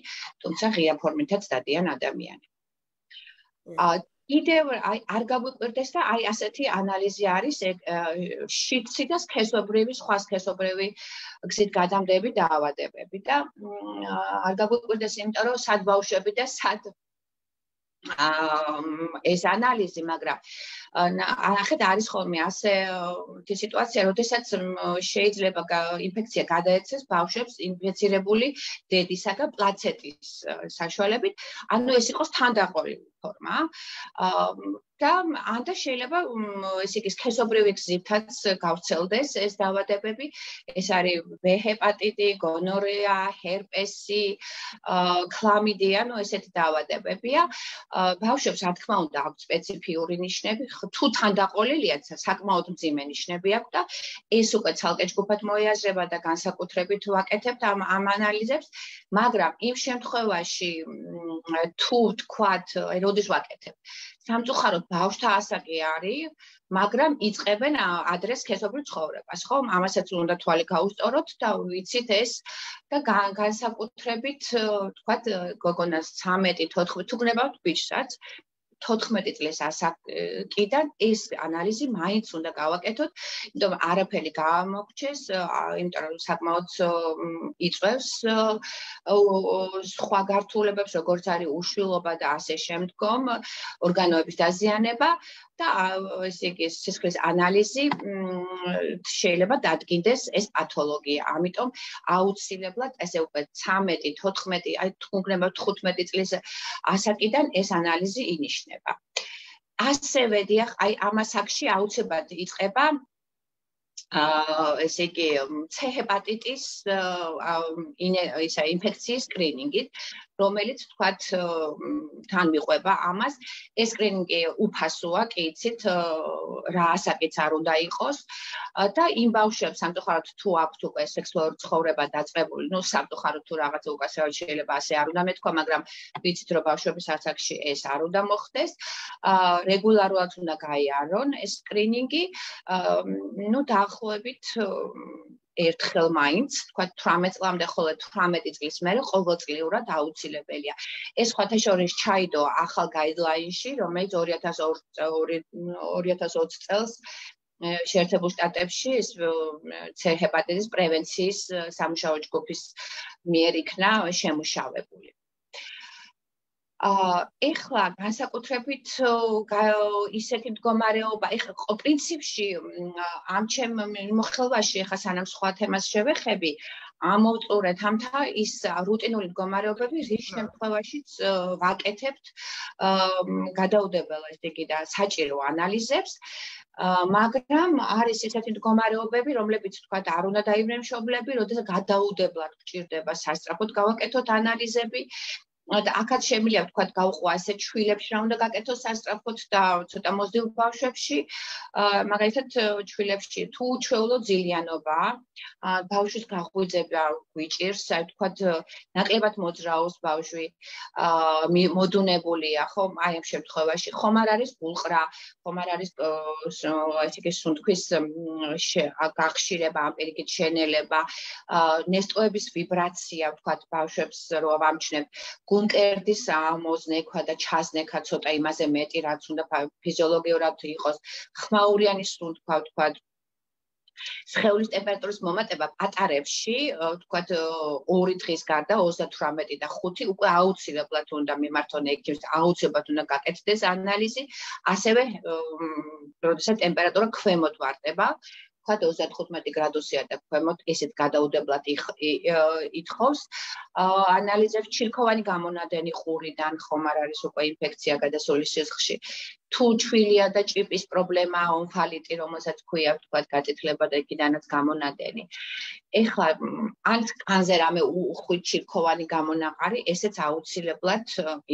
თუმცა ღია ფორმითაც დადიან ადამიანები. კიდევ არ გაგვიკვირდეს და აი ასეთი ანალიზი არის შიდსი და სხვა სქესობრივი გზით გადამდები დაავადებები და არ გაგვიკვირდეს, იმიტომ რომ სად ბავშვები და სად ეს ანალიზი, მაგრამ ახეთ არის ხოლმე ასე სიტუაცია, როდესაც შეიძლება ინფექცია გადაეცეს ბავშვებს ინფიცირებული დედისაგან პლაცენტის საშუალებით, ანუ ეს იყოს თანდაყოლილი ფორმა და ანდა შეიძლება ესე იგი სქესობრივი გზითაც გავრცელდეს ეს დაავადებები, ეს არის B ჰეპატიტი, გონორეა, ჰერპესი, ქლამიდია, ну ესეთი დაავადებებია. ბავშვებს რა თქმა უნდა აქვს სპეციფიური ნიშნები, თუ თანდაყოლილია, საკმაოდ მძიმე ნიშნები აქვს და ეს უკვე ცალკე ჯგუფად მოიაზრება და განსაკუთრებით ვაკეთებთ ამ ანალიზებს, მაგრამ იმ შემთხვევაში თუ თქვათ, როდის ვაკეთებ? სამწუხაროდ ბავშვთა ასაკი არის, მაგრამ იწყებენ ადრე სქესობრივ ცხოვრებას, ხო? ამასაც უნდა თვალი გაუსწოროთ და ვიცით ეს და განსაკუთრებით თქვათ გოგონას 13-14 თუ გნებავთ ბიჭსაც 14 წლის ასაკიდან ეს ანალიზი მაინც უნდა გავაკეთოთ, იმიტომ არაფერი გამოგჩეს, იმიტომ რომ საკმაოდ იწევს სხვა გართულებებს, როგორც არის უშვილობა და ასე შემდგომ, ორგანოების დაზიანება და ესე იგი სისხლის ანალიზი შეიძლება დადგინდეს ეს პათოლოგია. ამიტომ აუცილებლად ესე უკვე 13-14, აი თუ გნებავთ 15 წლის ასაკიდან ეს ანალიზი ინიშნება. ასევე დიახ, აი ამ ასაკში აუცილებლად იწყება ესე იგი C ჰეპატიტის ინფექციის სკრინინგი. რომელიც თქვათ თან მიყვება ამას. ეს სკრინინგი უფასოა, კი იცით, რა ასაკიც არ უნდა იყოს და იმ ბავშვებს სამწუხაროდ თუ აქვთ უკვე სექსუალური ცხოვრება დაწყებული, ნუ სამწუხაროდ თუ რაღაცა უკასრავად შეიძლება ასე არ უნდა მეთქვა, მაგრამ ვიცით რომ ბავშვების ასაკში ეს არ უნდა მოხდეს. რეგულარულად უნდა გაიარონ ეს სკრინინგი, ნუ დაახლოებით ერთხელ მაინც, თქვა 18 წლამდე, ხოლო 18 წლის მერე ყოველწლიურად აუცილებელია. ეს სხვათა შორის ჩაიდო ახალ გაიდლაინში, რომელიც 2020 წელს შეერთებულ შტატებში ჰეპატიტის პრევენციის სამუშაო ჯგუფის მიერ იქნა შემუშავებული. ეხლა განსაკუთრებით ისეთი მდგომარეობა, ეხლა პრინციპში ამ ჩემ მოხელვაში, ეხლა სანამ სხვა თემას შევეხები, ამოვწურეთ ამთა ის რუტინული მდგომარეობები, რის შემთხვევაშიც ვაკეთებთ გადაუდებელ ესე იგი და საჭირო ანალიზებს. მაგრამ არის ესეთი მდგომარეობები, რომლებიც თქვა არ უნდა დაიბრუნოს მშობლები, როდესაც გადაუდებლად გჭირდება სასწრაფოდ გავაკეთოთ ანალიზები. და აქაც შემიძლია თქვა გავყვა ასეთ შვილებში რა უნდა გაკეთოს სასწრაფოდ და ცოტა მოზრდილ ბავშვებში, მაგალითად შვილებში თუ უჩვეულო ძილიანობა, ბავშვის გაღვიძება გვიჭირს, აი თქვა ნაკლებად მოძრაობს ბავშვი, მოდუნებულია, ხო, აი ამ შემთხვევაში ხომ არ არის გულყრა, ხომ არ არის ესე იგი სუნთქვის გახშირება, ამ პირიქით შენელება, ნესტოების ვიბრაცია, თქვა ბავშვებს რო ვამჩნევ გულმკერდის ამოზნექვა და ჩაზნექვა ცოტა იმაზე მეტი, რაც უნდა ფიზიოლოგიურად იყოს, ხმაურიანი სუნთქვა, თქვა სხეულის ტემპერატურის მომატება პატარებში, თქვა 2 დღის გარდა 38 და 5 უკვე აუცილებლად უნდა მიმართონ ექიმს, აუცილებლად უნდა გაკეთდეს ანალიზი, ასევე როდესაც ტემპერატურა ქვემოთ ვარდება, თქვა 35 გრადუსია და ქვემოთ, ესეთ გადაუდებლად ითხოვს ანალიზებს ჩირქოვანი გამონადენი ყურიდან, ხომ არ არის უკვე ინფექცია გადასული სისხლში. თუ ჩვილია და ჭიპის პრობლემა, ონფალიტი, რომელსაც ქვია, თქვა გაწითლება და იქიდანაც გამონადენი. ეხლა ან კანზე რამე უხვი ჩირქოვანი გამონაყარი, ესეც აუცილებლად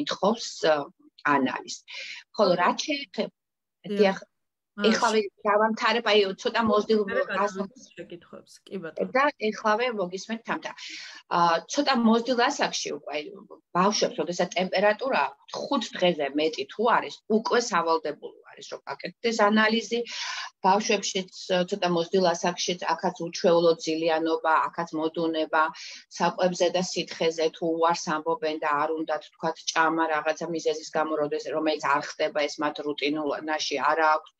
ითხოვს ანალიზს. ხოლო რაც შეეხება ეხლავე დავამთავრებ, აი ცოტა მოზრდილ შეკითხვებს, კი ბატონო. და ეხლავე მოგისმენთ თამთა. ცოტა მოზრდილ ასაკში უკვე ბავშვებს, როდესაც ტემპერატურა 5 დღეზე მეტი თუ არის, უკვე სავალდებულო არის რომ გაკეთდეს ანალიზი. ბავშვებშიც ცოტა მოზრდილ ასაკშიც აქაც უჩვეულო ძილიანობა, აქაც მოდუნება, საკვებზე და სითხეზე თუ უარს ამბობენ და არ უნდათ თქვათ ჭამა რაღაცა მიზეზის გამო, რომელიც არ ხდება, ეს მათ რუტინულობაში არ აქვს.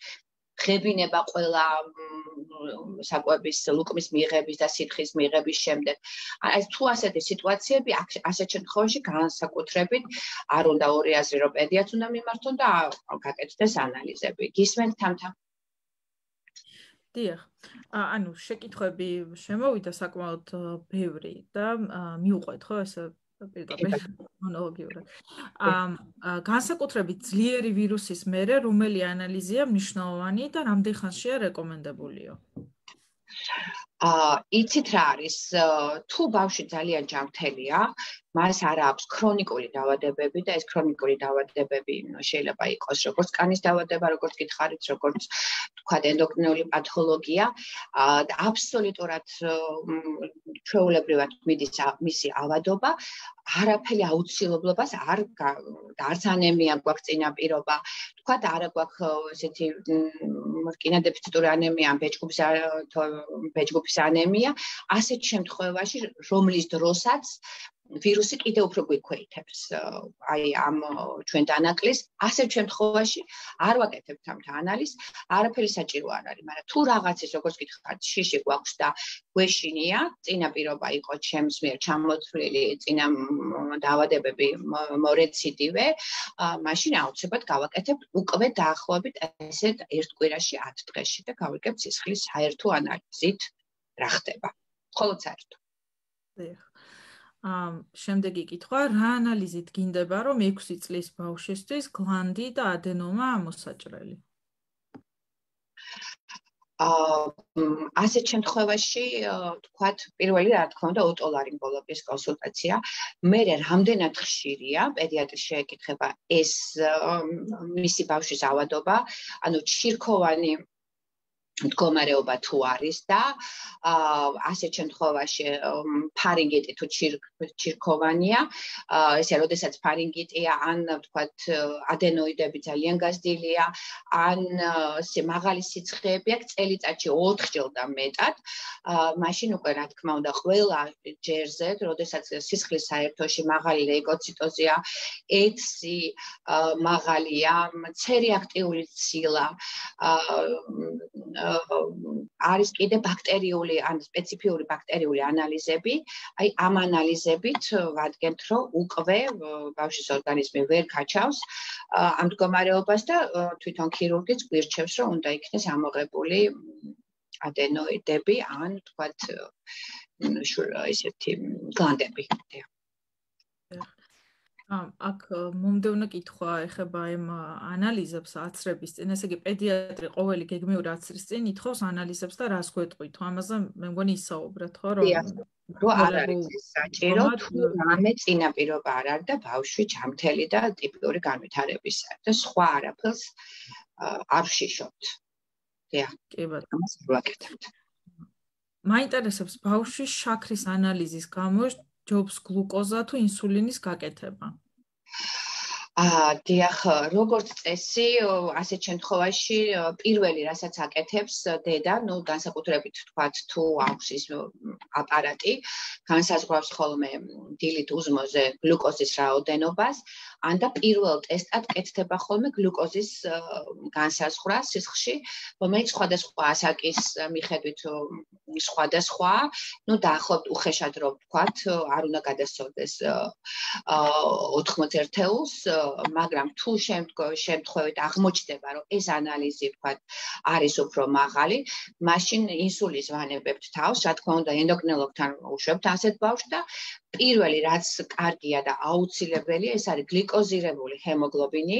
ღებინება ყველა საკვების ლუკმის მიღების და სითხის მიღების შემდეგ. აი თუ ასეთი სიტუაციები, ასეთ შემთხვევაში განსაკუთრებით არ უნდა ორი აზრი რომ პედიატრს უნდა მიმართონ და გაკეთდეს ანალიზები. გისმენთ თამთა? დიახ. ანუ შეკითხვები შემოვიდა საკმაოდ ბევრი და მიუყვეთ ხო ესე პირდაპირ მონოლოგიურად. განსაკუთრებით ძლიერი ვირუსის მერე რომელი ანალიზია მნიშვნელოვანი და რამდენ ხანშია რეკომენდებულიო? იცით რა არის, თუ ბავშვი ძალიან ჯანმრთელია, მას არ აქვს ქრონიკული დაავადებები და ეს ქრონიკული დაავადებები შეიძლება იყოს როგორც კანის დაავადება, როგორც გითხარით, როგორც თქვა ენდოკრინული პათოლოგია და აბსოლუტურად ჩვეულებრივად მიდის მისი ავადობა, არაფერი აუცილებლობას არ არც ანემია გვაქვს წინაპირობა, თქვა არა გვაქვს ესეთი რკინა დეფიციტური ანემია, ბეჭდების ანემია, ასეთ შემთხვევაში რომლის დროსაც ვირუსი კიდევ უფრო გვიქვეითებს აი ამ ჩვენ დანაკლისს, ასეთ შემთხვევაში არ ვაკეთებთ ამ ანალიზს, არაფერი საჭირო არ არის, მაგრამ თუ რაღაცის როგორც გითხარით, შიში გვაქვს და გვეშინია, წინაპირობა იყო ჩემს მიერ ჩამოთვლილი წინა დაავადებები მორეციდივე, მაშინ აუცილებლად გავაკეთებთ უკვე დაახლოებით ესეთ ერთ კვირაში 10 დღეში და გავიკეთებთ სისხლის საერთო ანალიზით რა ხდება. მხოლოდ საერთო. შემდეგი კითხვა, რა ანალიზით გინდება, რომ 6 წლის ბავშვისთვის გლანდი და ადენომა ამოსაჭრელი? ასეთ შემთხვევაში თქვათ პირველი რა თქმა უნდა ოტოლარინგოლოგის კონსულტაცია. მერე რამდენად ხშირია პედიატრის შეეკითხება ეს მისი ბავშვის ავადობა, ანუ ჩირქოვანი მდგომარეობა თუ არის და ასეთ შემთხვევაში ფარინგიტი თუ ჩირქოვანია, ესე როდესაც ფარინგიტია, ან ვთქვათ ადენოიდები ძალიან გაზრდილია, ან მაღალი სიცხეები აქვს წელიწადში 4 ჯერ და მეტად, მაშინ უკვე რა თქმა უნდა ყველა ჯერზე, როდესაც სისხლის საერთოში მაღალი ლეიკოციტოზია, ეთსი მაღალია, ცერიაქტიული ცილა, არის კიდე ბაქტერიული ან სპეციფიური ბაქტერიული ანალიზები, აი ამ ანალიზებით ვადგენთ, რომ უკვე ბავშვის ორგანიზმი ვერ გაჩავს ამ მდგომარეობას და თვითონ ქირურგიც გვირჩევს, რომ უნდა იქნეს ამოღებული ადენოიდები ან თქვათ ესეთი გლანდები. აქ მომდევნო კითხვა ეხება ამ ანალიზებს აცრების წინ, ესე იგი პედიატრი ყოველი გეგმიური აცრის წინ ითხოვს ანალიზებს და რას გვეტყვით? ამაზე მე მგონი ისაუბრეთ, ხო, რომ არ არის საჭირო თუ რამე წინაპირობა არ არის და ბავშვი ჯანმრთელი და ტიპიური განვითარებისა და სხვა არაფერს არ ვშიშობთ. კი ბატონო. ამას ვაკეთებთ. მაინტერესებს ბავშვის შაქრის ანალიზის გამო ჯობს გლუკოზა თუ ინსულინის გაკეთება? დიახ, როგორც წესი, ასეთ შემთხვევაში პირველი რასაც აკეთებს დედა, განსაკუთრებით თქვათ თუ აქვს ის აპარატი, განსაზღვრავს ხოლმე დილით უზმოზე გლუკოზის რაოდენობას, ან და პირველ ტესტად კეთდება ხოლმე გლუკოზის განსაზღვრა სისხლში, რომელიც სხვადასხვა ასაკის მიხედვით სხვადასხვა, დაახლოებით უხეშად რომ ვთქვათ, არ უნდა გადასცილდეს 80 ერთეულს, მაგრამ თუ შემთხვევით აღმოჩნდება, რომ ეს ანალიზი ვთქვათ არის უფრო მაღალი, მაშინ ინსულინის ვანებებთ თავს, რა თქმა უნდა, ენდოკრინოლოგთან უშვებთ ასეთ ბავშვს და პირველი რაც კარგია და აუცილებელია, ეს არის გლიკოზირებული ჰემოგლობინი,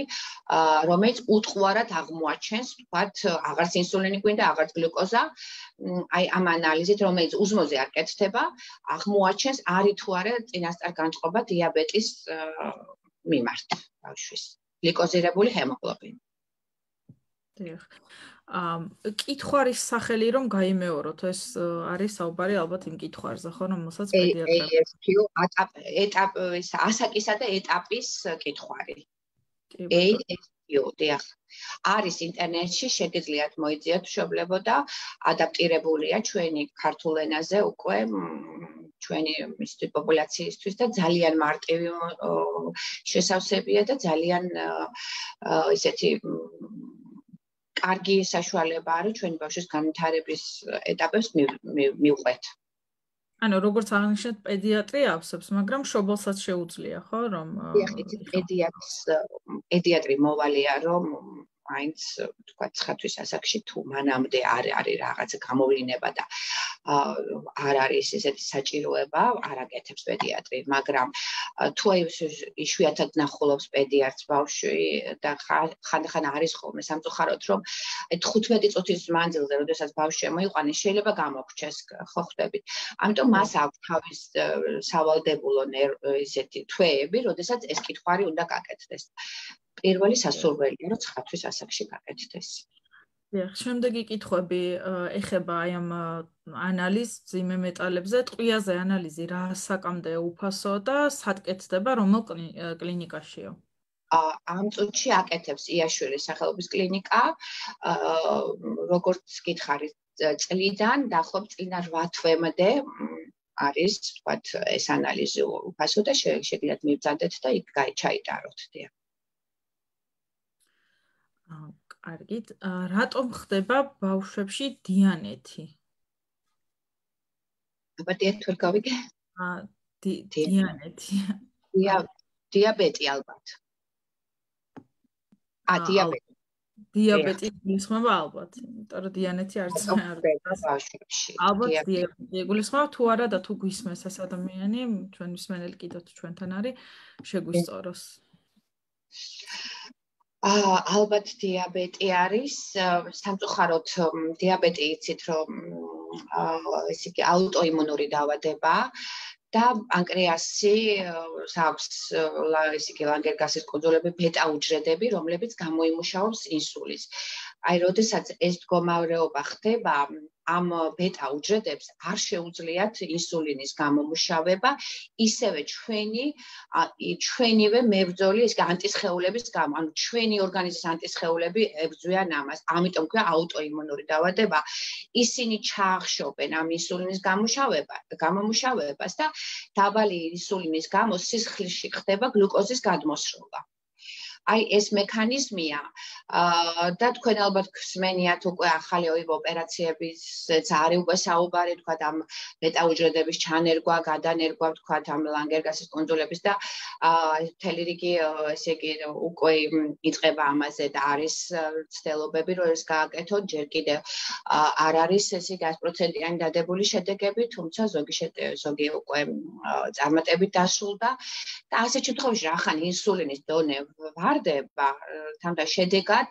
რომელიც უთყვარად აღმოაჩენს, ვთქვათ, აღარც ინსულინი გვინდა, აღარც გლუკოზა, აი ამ ანალიზით, რომელიც უზმოზე არ კეთდება, აღმოაჩენს არის თუ არა წინასწარ განწყობა დიაბეტის მიმართ ბავშვის გლიკოზირებული ჰემოგლობინი. დიახ. კითხვარის სახელი რომ გაიმეოროთ, ეს არის საუბარი ალბათ იმ კითხვარზე, ხო, რომელსაც პედიატრია ასაკისა და ეტაპის კითხვარი. დიახ. არის ინტერნეტში, შეგიძლიათ მოიძიოთ მშობლებო და ადაპტირებულია ჩვენი ქართულ ენაზე უკვე ჩვენი პოპულაციისთვის და ძალიან მარტივი შესავსებია და ძალიან ესეთი კარგი საშუალება არის ჩვენი ბავშვის განვითარების ეტაპებს მივყვეთ. ანუ როგორც აღნიშნეთ, პედიატრი ავსებს, მაგრამ მშობელსაც შეუძლია, ხო, რომ პედიატრი მოვალია, რომ მაინც თქვა ცხათვის ასაკში თუ მანამდე არ არის რაღაცა გამოვლინება და არ არის ესეთი საჭიროება, არ აკეთებს პედიატრი, მაგრამ თუ იშვიათად ნახულობს პედიატრს ბავშვი და ხანდახან არის ხოლმე სამწუხაროდ, რომ 15 წუთის მანძილზე, როდესაც ბავშვი შემოიყვანეს, შეიძლება გამოგრჩეს, ხო ხვდებით. ამიტომ მას აქვს თავის სავალდებულო ესეთი თვეები, როდესაც ეს კითხვარი უნდა გაკეთდეს. პირველი სასურველია, რომ ცხათვის ასაკში გაკეთდეს. დიახ, შემდეგი კითხვები ეხება აი ამ ანალიზს მძიმე მეტალებზე, ტყვიაზე ანალიზი რა საკამდე უფასოა და სად კეთდება, რომელ კლინიკაშიო? ამ წუთში აკეთებს იაშვილის სახელობის კლინიკა, როგორც გითხარით, წლიდან დაახლოებით წლიდან 8 თვემდე არის, ვთქვათ, ეს ანალიზი უფასო და შეგიძლიათ მივბრძანდეთ და იქ ჩაიტაროთ. დიახ. კარგით, რატომ ხდება ბავშვებში დიანეთი? აბა ვერ გავიგე? დიანეთი. დიაბეტი ალბათ. დიაბეტი. დიაბეტი გულისხმობა ალბათ, იმიტომ რომ დიანეთი არც არ ბავშვებში. ალბათ დიაბეტი გულისხმობა თუ არა და თუ გვისმენს ეს ადამიანი, ჩვენ მსმენელი კიდევ ჩვენთან არის, შეგვისწოროს. ალბათ დიაბეტი არის, სამწუხაროდ დიაბეტი იცით რომ ესე იგი აუტოიმუნური დაავადება და პანკრეასი აქვს ესე იგი ლანგერგასის კუნძულები ბეტა უჯრედები, რომლებიც გამოიმუშავებს ინსულინს. Აი, როდესაც ეს მდგომარეობა ხდება, ამ ბეტა უჯრედებს არ შეუძლიათ ინსულინის გამომუშავება, ისევე ჩვენივე მებრძოლი ეს ანტისხეულების გამო, ანუ ჩვენი ორგანიზმის ანტისხეულები ებრძვიან ამას. ამიტომ ქვია აუტოიმუნური დაავადება. ისინი ჩაახშობენ ამ ინსულინის გამომუშავებას და დაბალი ინსულინის გამო სისხლში ხდება გლუკოზის გადმოსროლა. Აი ეს მექანიზმია და თქვენ ალბათ გსმენიათ უკვე ახალი ოპერაციებიც არის უკვე საუბარი თქვა ამ ბეტა უჯრედების ჩანერგვა, გადანერგვა თქვა ამ ლანგერგასის კუნძულების და მთელი რიგი ესე იგი უკვე იწყება ამაზე და არის ცდილობები რომ ეს გააკეთოთ, ჯერ კიდევ არ არის ესე 100%-იანი დადებული შედეგები, თუმცა ზოგი უკვე წარმატებით დასრულდა და ასეთ შემთხვევაში რახან ინსულინის დონე ვარდება, თუმცა შედეგად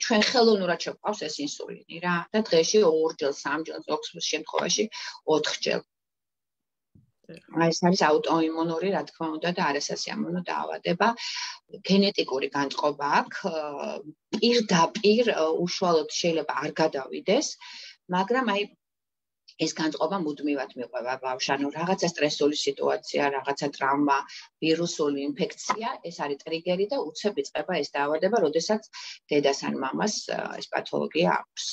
ჩვენ ხელოვნურად შევყავს ეს ინსულინი რა და დღეში 2-ჯერ, 3-ჯერ, ზოგს შემთხვევაში 4-ჯერ. აი ეს არის აუტოიმუნური, რა თქმა უნდა და არასასიამოვნო დაავადება. გენეტიკური განწყობა აქვს, პირდაპირ უშუალოდ შეიძლება არ გადავიდეს, მაგრამ აი ეს განწყობა მუდმივად მიყვება ბავშვს, ანუ რაღაცა სტრესული სიტუაცია, რაღაცა ტრავმა, ვირუსული ინფექცია, ეს არის ტრიგერი და უცებ იწყება ეს დაავადება, როდესაც დედას ან მამას ეს პათოლოგია აქვს.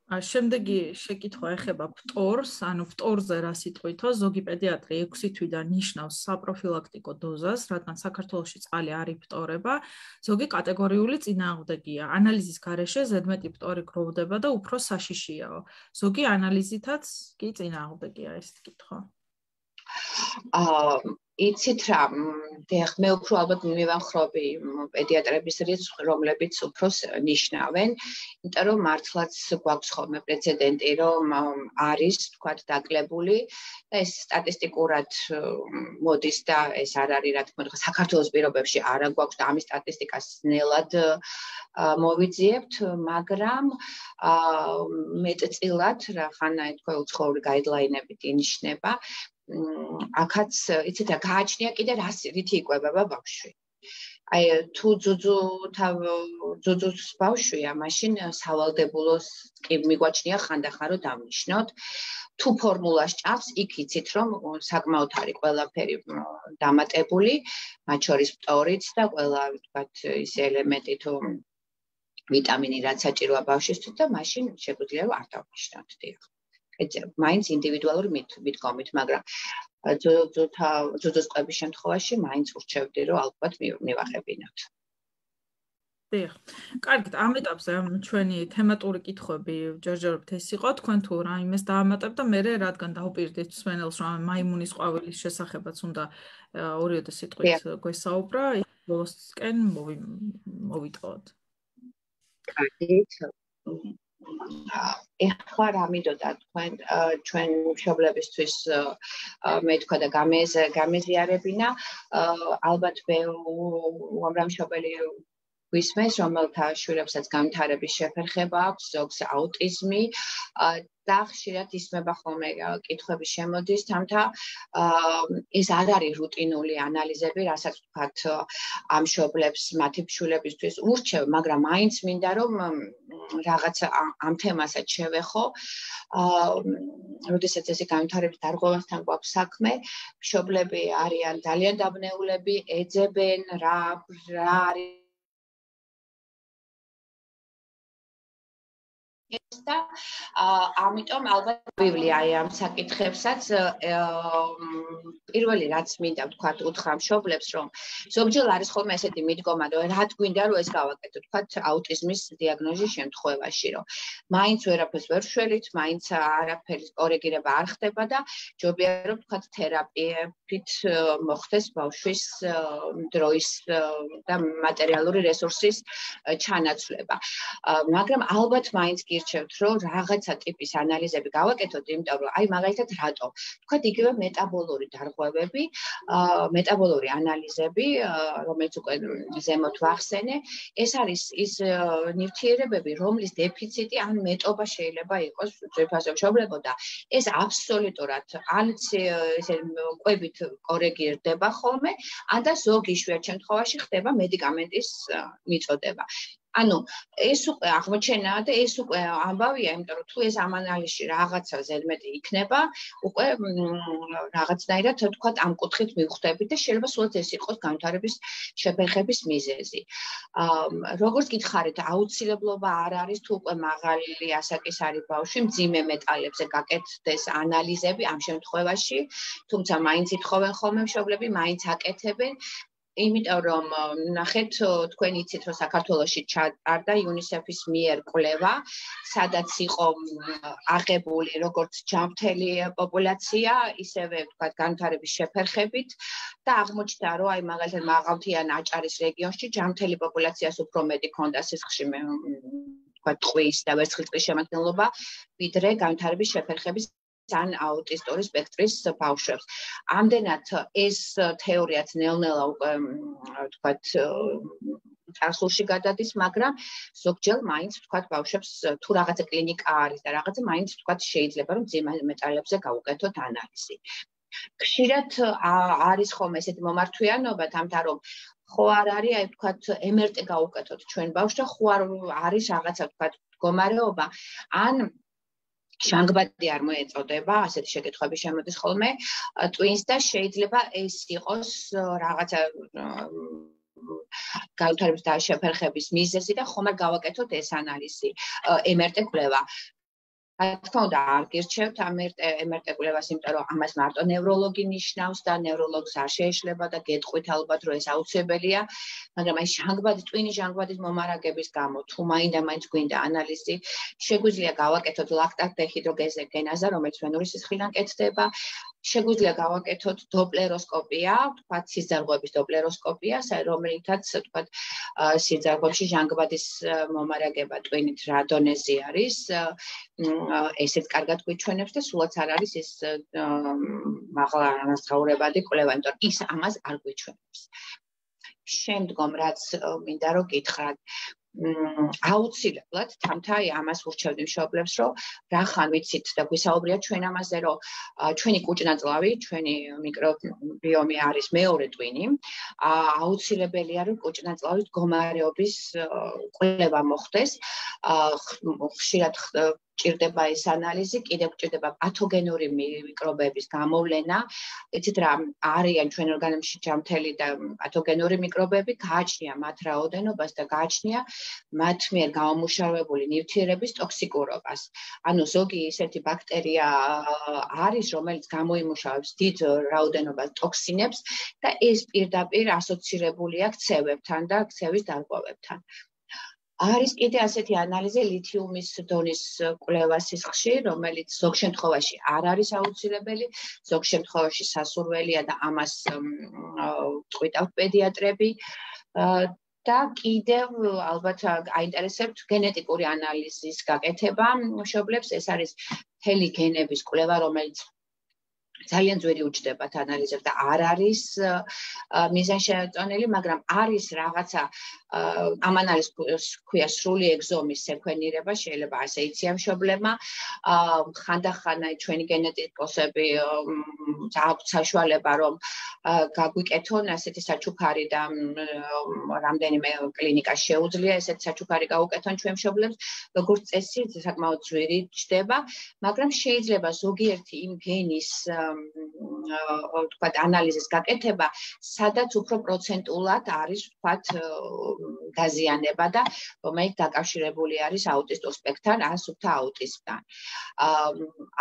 შემდეგი შეკითხვა ეხება ფტორს, ანუ ფტორზე რა სიტყვითო, ზოგი პედიატრი 6 თვიდან ნიშნავს საპროფილაქტიკო დოზას, რადგან საქართველოში წყალი არ იფტორება, ზოგი კატეგორიული წინააღმდეგია. ანალიზის გარეშე ზედმეტი ფტორი გროვდება და უფრო საშიშიაო. ზოგი ანალიზითაც კი წინააღმდეგია ეს კითხვა. იცით რა, მე უფრო ალბათ მივამხრობი პედიატრების რიცხვს, რომლებიც უფრო ნიშნავენ, იმიტომ რომ მართლაც გვაქვს ხოლმე პრეცედენტი, რომ არის თქვათ დაკლებული და ეს სტატისტიკურად მოდის და ეს არ არის რა თქმა უნდა საქართველოს პირობებში არა გვაქვს და ამის სტატისტიკას ნელად მოვიძიებთ, მაგრამ მეტწილად რახანა თქვა უცხოური გაიდლაინებით ინიშნება აქაც იცით რა გააჩნია კიდე რითი იკვებება ბავშვი. აი თუ ძუძუს ბავშვია, მაშინ სავალდებულოს კი მიგვაჩნია ხანდახან რომ დავნიშნოთ. თუ ფორმულას ჭამს, იქ იცით რომ საკმაოდ არის ყველაფერი დამატებული, მათ შორის ფტორიც და ყველა ვთქვათ ის ელემენტი თუ ვიტამინი რაც საჭიროა ბავშვისთვის და მაშინ შეგვიძლია რომ არ დავნიშნოთ. მაინც ინდივიდუალური მიდგომით, მაგრამ ძუძუს ყვების შემთხვევაში მაინც ურჩევდი, რომ ალბათ მივახებინოთ. დიახ. კარგით, ამ ეტაპზე ჩვენი თემატური კითხვები ჯერჯერობით ეს იყო, თქვენ თუ რაიმეს დაამატებთ და მე რადგან დავუპირდით მსმენელს, რომ მაიმუნის ყვავილის შესახებაც უნდა 2 სიტყვით გვესაუბრა, ბოლოსკენ მოვიტყოთ. კარგით. ეხლა რა მინდოდა თქვენ ჩვენ მშობლებისთვის მე თქვა და გამეზიარებინა ალბათ მე უამრავ მშობელი გვისმენს რომელთა შვილებსაც განვითარების შეფერხება აქვს ზოგს აუტიზმი და ხშირად ისმება ხოლმე კითხვები შემოდის თამთა ეს არ არის რუტინული ანალიზები რასაც ვთქვათ ამ მშობლებს მათი შვილებისთვის ურჩევ მაგრამ მაინც მინდა რომ რაღაც ამ თემასაც შევეხო როდესაც ესე განვითარების დარღვევასთან გვაქვს საქმე მშობლები არიან ძალიან დაბნეულები ეძებენ რა არის და ამიტომ ალბათ ვივლი აი ამ საკითხებსაც პირველი რაც მინდა ვთქვათ უთხრა მშობლებს რომ ზოგჯერ არის ხოლმე ესეთი მიდგომა რომ რა გვინდა რომ ეს გავაკეთოთ ვთქვათ აუტიზმის დიაგნოზის შემთხვევაში რომ მაინც ვერაფერს ვერ შველით მაინც არაფერის კორეგირება არ ხდება და ჯობია რომ ვთქვათ თერაპიებით მოხდეს ბავშვის დროის და მატერიალური რესურსის ჩანაცვლება მაგრამ ალბათ მაინც გირჩევთ გირჩევთ, რომ რაღაცა ტიპის ანალიზები გავაკეთოთ, იმიტომ რომ აი მაგალითად რატო? თქვათ იგივე მეტაბოლური დარღვევები, მეტაბოლური ანალიზები, რომელიც უკვე ზემოთ ვახსენე, ეს არის ის ნივთიერებები, რომლის დეფიციტი ან მეტობა შეიძლება იყოს ძვირფასო მშობლებო და ეს აბსოლუტურად ან ესე კვებით კორეგირდება ხოლმე, ან და ზოგი იშვიათ შემთხვევაში ხდება მედიკამენტის მიწოდება. ანუ ეს უკვე აღმოჩენაა და ეს უკვე ამბავია, იმიტომ რომ თუ ეს ამ ანალიზში რაღაცა ზედმეტი იქნება, უკვე რაღაცნაირად თქვათ ამ კუთხით მივხვდებით და შეიძლება სულაც ეს იყოს განვითარების შეფერხების მიზეზი. როგორც გითხარით, აუცილებლობა არ არის თუ უკვე მაღალი ასაკის არის ბავშვი, მძიმე მეტალებზე გაკეთდეს ანალიზები ამ შემთხვევაში, თუმცა მაინც ითხოვენ ხოლმე მშობლები, მაინც აკეთებენ. იმიტომ რომ ნახეთ თქვენ იცით რომ საქართველოში ჩატარდა UNICEF-ის მიერ კვლევა, სადაც იყო აღებული როგორც ჯანმრთელი პოპულაცია, ისევე თქვათ განვითარების შეფერხებით და აღმოჩნდა რომ აი მაგალითად მაღალმთიან აჭარის რეგიონში ჯანმრთელი პოპულაციას უფრო მეტი ჰქონდა სისხლში თქვათ ტყვის და ვერცხლისწყლის შემადგენლობა, ვიდრე განვითარების შეფერხების ან აუტისტური სპექტრის ბავშვებს. ამდენად ეს თეორიაც ნელ-ნელა უკვე თქვათ წარსულში გადადის, მაგრამ ზოგჯერ მაინც თქვათ ბავშვებს თუ რაღაცა კლინიკა არის და რაღაცა მაინც თქვათ შეიძლება რომ მძიმე მეტალებზე გავუკეთოთ ანალიზი. ხშირად არის ხოლმე ესეთი მომართვიანობა თამთა რომ ხო არ არის აი თქვათ MRT გავუკეთოთ ჩვენ ბავშვს და ხო არ არის რაღაცა თქვათ მდგომარეობა ან ჟანგბადი არ მოეწოდება, ასეთი შეკითხვები შემოდის ხოლმე ტვინს და შეიძლება ეს იყოს რაღაცა განვითარების და შეფერხების მიზეზი და ხომ არ გავაკეთოთ ეს ანალიზი, MRT კვლევა. რა თქმა უნდა, არ გირჩევთ MRT კვლევას, იმიტომ რომ ამას მარტო ნევროლოგი ნიშნავს და ნევროლოგს არ შეეშლება და გეტყვით ალბათ, რომ ეს აუცილებელია, მაგრამ აი ტვინის ჟანგბადის მომარაგების გამო, თუ მაინდა-მაინც გვინდა ანალიზი, შეგვიძლია გავაკეთოთ ლაქტატ-დეჰიდროგენაზა, რომელიც ვენური სისხლიდან კეთდება, შეგვიძლია გავაკეთოთ დოპლეროსკოპია, თქვათ სიძარღვების დოპლეროსკოპია, რომელითაც თქვათ სიძარღვებში ჟანგბადის მომარაგება ტვინით რა დონეზე არის, ესეც კარგად გვიჩვენებს და სულაც არ არის ეს მაღლა ანაზღაურებადი კვლევა, იმიტომ რომ ის ამას არ გვიჩვენებს. შემდგომ რაც მინდა რომ გითხრათ, აუცილებლად თამთა ამას ურჩევდი მშობლებს, რომ რახან ვიცით და გვისაუბრია ჩვენ ამაზე, რომ ჩვენი კუჭნაწლავი, ჩვენი მიკრობიომი არის მეორე ტვინი, აუცილებელია რომ კუჭნაწლავის მდგომარეობის კვლევა მოხდეს, ხშირად ჭირდება ეს ანალიზი, კიდევ ჭირდება პათოგენური მიკრობების გამოვლენა. იცით რა, არიან ჩვენ ორგანიზმში ჯანმრთელი და პათოგენური მიკრობები, გააჩნია მათ რაოდენობას და გააჩნია მათ მიერ გამომუშავებული ნივთიერების ტოქსიკურობას. ანუ ზოგი ისეთი ბაქტერია არის, რომელიც გამოიმუშავებს დიდ რაოდენობას ტოქსინებს და ეს პირდაპირ ასოცირებულია ქცევებთან და ქცევის დარღვევებთან. არის კიდე ასეთი ანალიზი ლითიუმის დონის კვლევა სისხლში, რომელიც ზოგ შემთხვევაში არ არის აუცილებელი, ზოგ შემთხვევაში სასურველია და ამას წყვიტავთ პედიატრები და კიდევ ალბათ აინტერესებთ გენეტიკური ანალიზის გაკეთება მშობლებს, ეს არის მთელი გენების კვლევა, რომელიც ძალიან ძვირი უჯდებათ ანალიზებს და არ არის მიზანშეწონილი, მაგრამ არის რაღაცა ამ ანალიზს ქვია სრული ეგზომის სეკვენირება, შეიძლება ასე იციან მშობლებმა, ხანდახან ჩვენი გენეტიკოსები აქვთ საშუალება, რომ გაგვიკეთონ ასეთი საჩუქარი და რამდენიმე კლინიკა შეუძლია ესეთი საჩუქარი გავუკეთონ ჩვენ მშობლებს, როგორც წესი საკმაოდ ძვირი ჯდება, მაგრამ შეიძლება ზოგიერთი იმ გენის თქვათ ანალიზის გაკეთება, სადაც უფრო პროცენტულად არის თქვათ დაზიანება და რომელიც დაკავშირებული არის აუტისტურ სპექტრთან, ან სუფთა აუტიზმთან.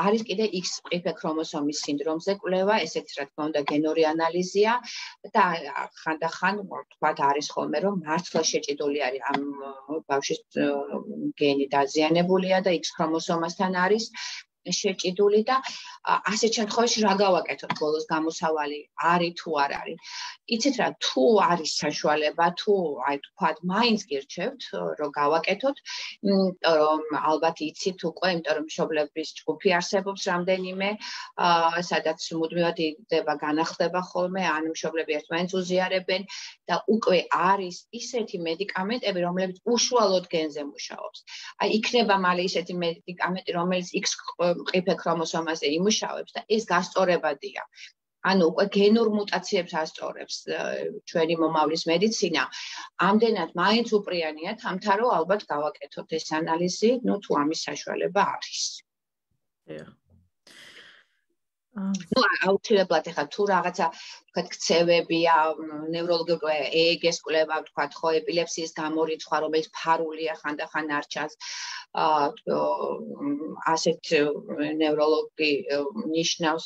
არის კიდე X-ყიფე ქრომოსომის სინდრომზე კვლევა, ესეც რა თქმა უნდა გენური ანალიზია და ხანდახან თქვათ არის ხოლმე რომ მართლა შეჭიდული არის ამ ბავშვის გენი დაზიანებულია და X ქრომოსომასთან არის შეჭიდული და ასეთ შემთხვევაში რა გავაკეთოთ ბოლოს გამოსავალი არის თუ არ არის. იცით რა, თუ არის საშუალება, თუ აი თქვათ, მაინც გირჩევთ რომ გავაკეთოთ, იმიტომ რომ ალბათ იცით უკვე, იმიტომ რომ მშობლების ჯგუფი არსებობს რამდენიმე, სადაც მუდმივად იგდება, განახლდება ხოლმე, ან მშობლები ერთმანეთს უზიარებენ და უკვე არის ისეთი მედიკამენტები, რომლებიც უშუალოდ გენზე მუშაობს. აი იქნება მალე ისეთი მედიკამენტი, რომელიც X ყიფე ქრომოსომაზე იმუშავებს და ეს გასწორებადია. ანუ უკვე გენურ მუტაციებს ასწორებს ჩვენი მომავლის მედიცინა. ამდენად მაინც უპრიანია თამთა რომ ალბათ გავაკეთოთ ეს ანალიზი, თუ ამის საშუალება არის. აუცილებლად ეხლა თუ რაღაცა თქვათ ქცევებია, ნევროლოგიურ EEG-ს კვლევა, თქვათ ხო, ეპილეფსიის გამორიცხვა, რომელიც ფარულია ხანდახან არ ჩანს. ასეთ ნევროლოგი ნიშნავს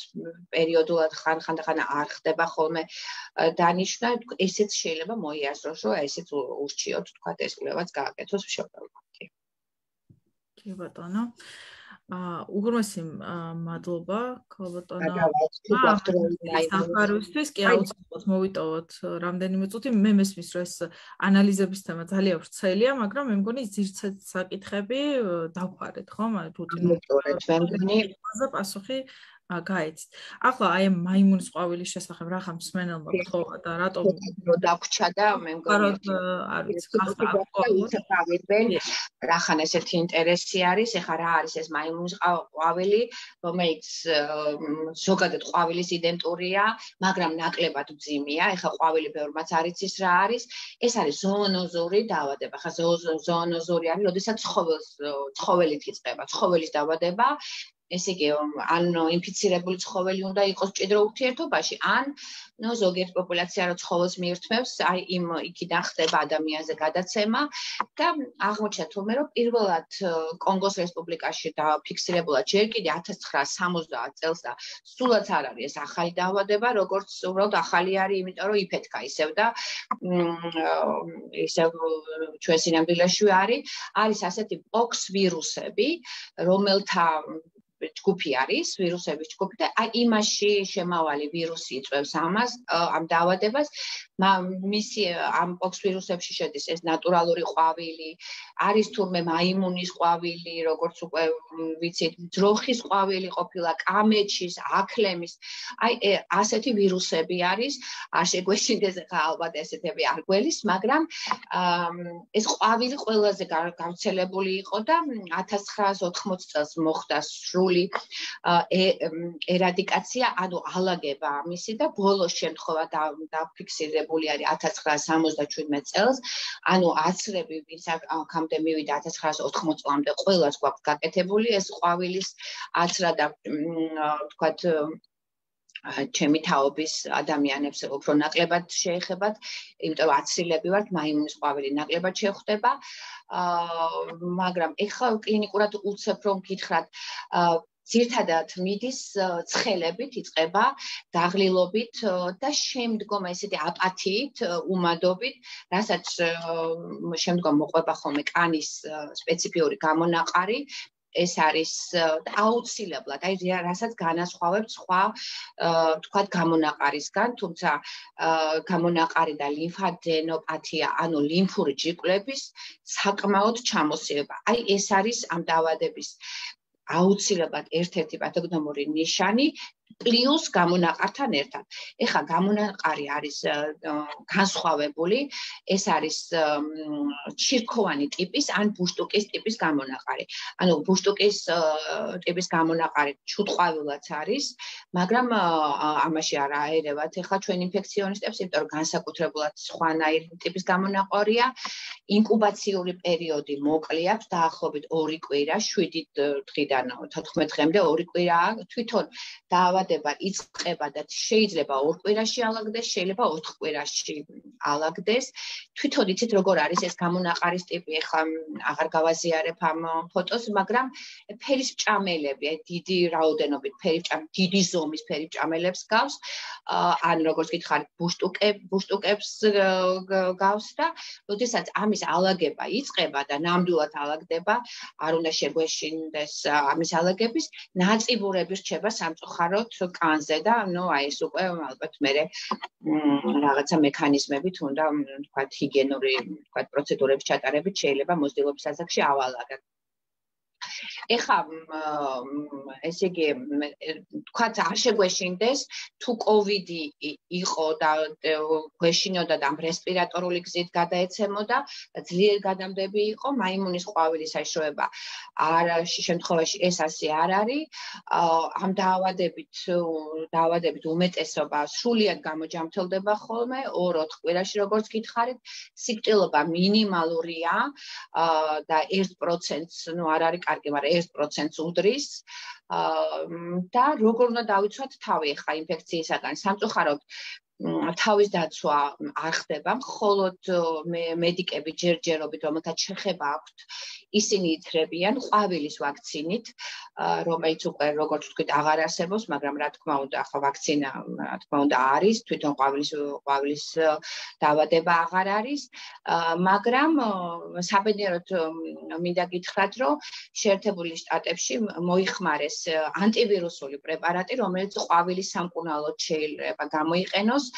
პერიოდულად ხანდახან არ ხდება ხოლმე დანიშნა, ესეც შეიძლება მოიაზროს, რომ ესეც ურჩიოთ, თქვათ ეს კვლევაც გააკეთოს მშობელმა. კი ბატონო. უგრმესი მადლობა, ქალბატონო. საფარვისთვის კი აუცილებლად მოვიტოვოთ რამდენიმე წუთი. მე მესმის, რომ ეს ანალიზების თემა ძალიან ვრცელია, მაგრამ მე მგონი ძირცეთ საკითხები დავფარეთ, ხომ? რუტინული პასუხი გაიცით. ახლა აი მაიმუნის ყვავილის შესახებ რა მსმენელმა გთხოვა და რატომ დაგვრჩა და მე მგონი არ ვიცი, გახდა რახან ესეთი ინტერესი არის, ეხლა რა არის ეს მაიმუნის ყვავილი, რომელიც ზოგადად ყვავილის იდენტურია, მაგრამ ნაკლებად მძიმეა, ეხლა ყვავილი ბევრმაც არ იცის რა არის, ეს არის ზოონოზური დაავადება, ხა ზოონოზური არის, როდესაც ცხოველით იწყება, ცხოველის დაავადება, ესე იგი, ან ინფიცირებული ცხოველი უნდა იყოს მჭიდრო ურთიერთობაში, ან ზოგიერთ პოპულაცია რო ცხოველს მიირთმევს, აი იქიდან ხდება ადამიანზე გადაცემა და აღმოჩნდა თურმე რომ პირველად კონგოს რესპუბლიკაში დაფიქსირებულა ჯერ კიდე 1970 წელს და სულაც არ არის ეს ახალი დაავადება, როგორც უბრალოდ ახალი არის, იმიტომ რომ იფეთქა ისევ და ისევ ჩვენ სინამდვილეში არის ასეთი პოქს ვირუსები, რომელთა ჯგუფი არის, ვირუსების ჯგუფი და აი იმაში შემავალი ვირუსი იწვევს ამას, ამ დაავადებას. მისი ამ პოქს ვირუსებში შედის ეს ნატურალური ყვავილი, არის თურმე მაიმუნის ყვავილი, როგორც უკვე ვიცით, ძროხის ყვავილი ყოფილა, კამეჩის, აქლემის. აი ასეთი ვირუსები არის, არ შეგვეშინდეს ხა ალბათ ესეთები არ გველის, მაგრამ ეს ყვავილი ყველაზე გავრცელებული იყო და 1980 წელს მოხდა სრული ერადიკაცია, ანუ ალაგება ამისი და ბოლოს შემთხვევა დაფიქსირებული არის 1977 წელს, ანუ აცრები, ვინც აქამდე მივიდა 1980 წლამდე, ყველას გვაქვს გაკეთებული ეს ყვავილის აცრა და თქვათ ჩემი თაობის ადამიანებს უფრო ნაკლებად შეეხებათ, იმიტომ რომ აცრილები ვართ, მაიმუნის ყვავილი ნაკლებად შეხვდება, მაგრამ ეხლა კლინიკურად უცებ რომ გითხრათ, ძირთადად მიდის ცხელებით, იწყება დაღლილობით და შემდგომ ესეთი აპათიით, უმადობით, რასაც შემდგომ მოყვება ხოლმე კანის სპეციფიური გამონაყარი, ეს არის აუცილებლად, აი რასაც განასხვავებს სხვა თქვათ გამონაყარისგან, თუმცა გამონაყარი და ლიმფადენოპათია, ანუ ლიმფური ჯირკვლების საკმაოდ ჩამოსილება. აი ეს არის ამ დაავადების აუცილებლად ერთ-ერთი პათოგნომური ნიშანი პლუს გამონაყართან ერთად. ეხლა გამონაყარი არის განსხვავებული, ეს არის ჩირქოვანი ტიპის ან ბუშტუკის ტიპის გამონაყარი. ანუ ბუშტუკის ტიპის გამონაყარი ჩუტყვავილაც არის, მაგრამ ამაში არ აერევათ ეხლა ჩვენ ინფექციონისტებს, იმიტომ რომ განსაკუთრებულად სხვანაირი ტიპის გამონაყარია. ინკუბაციური პერიოდი მოკლე აქვს, დაახლოებით 2 კვირა, 7 დღიდან 14 დღემდე 2 კვირაა. თვითონ დაავადება დაავადება იწყება და შეიძლება 2 კვირაში ალაგდეს, შეიძლება 4 კვირაში ალაგდეს. თვითონ იცით როგორ არის ეს გამონაყარის ტიპი, ეხლა აღარ გავაზიარებ ამ ფოტოს, მაგრამ ფერისჭამელები, დიდი რაოდენობით დიდი ზომის ფერისჭამელებს გავს, ან როგორც გითხარით, ბუშტუკებს გავს და როდესაც ამის ალაგება იწყება და ნამდვილად ალაგდება, არ უნდა შეგვეშინდეს ამის ალაგების, ნაწიბურები რჩება სამწუხაროდ კანზე და აი ეს უკვე ალბათ მერე რაღაცა მექანიზმებით უნდა თქვა ჰიგიენური თქვა პროცედურების ჩატარებით შეიძლება მოსდილობის ასაკში ავალაგოთ. ეხლა ესე იგი თქვა არ შეგვეშინდეს თუ კოვიდი იყო და გვეშინოდა და რესპირატორული გზით გადაეცემოდა ძლიერ გადამდები იყო მაიმუნის ყვავილის საშუალება არ შემთხვევაში ეს ასე არ არის ამ დაავადებით უმეტესობა სრულიად გამოჯამრთელდება ხოლმე 2-4 კვირაში როგორც გითხარით სიკვდილობა მინიმალურია და 1% ნუ არ არის კარგი მაგრამ 1% უდრის და როგორ უნდა დავიცვათ თავი ახლა ინფექციისაგან სამწუხაროდ თავის დაცვა არ ხდება მხოლოდ მედიკები ჯერჯერობით რომელთაც შეხება აქვთ ისინი ითხრებიან ყვავილის ვაქცინით რომელიც უკვე როგორც ვთქვით აღარ არსებობს მაგრამ რა თქმა უნდა ახლა ვაქცინა რა თქმა უნდა არის თვითონ ყვავილის დაავადება აღარ არის მაგრამ საბედნიეროდ მინდა გითხრათ რომ შეერთებული შტატებში მოიხმარეს ანტივირუსული პრეპარატი რომელიც ყვავილის სამკურნალოდ შეიძლება გამოიყენოს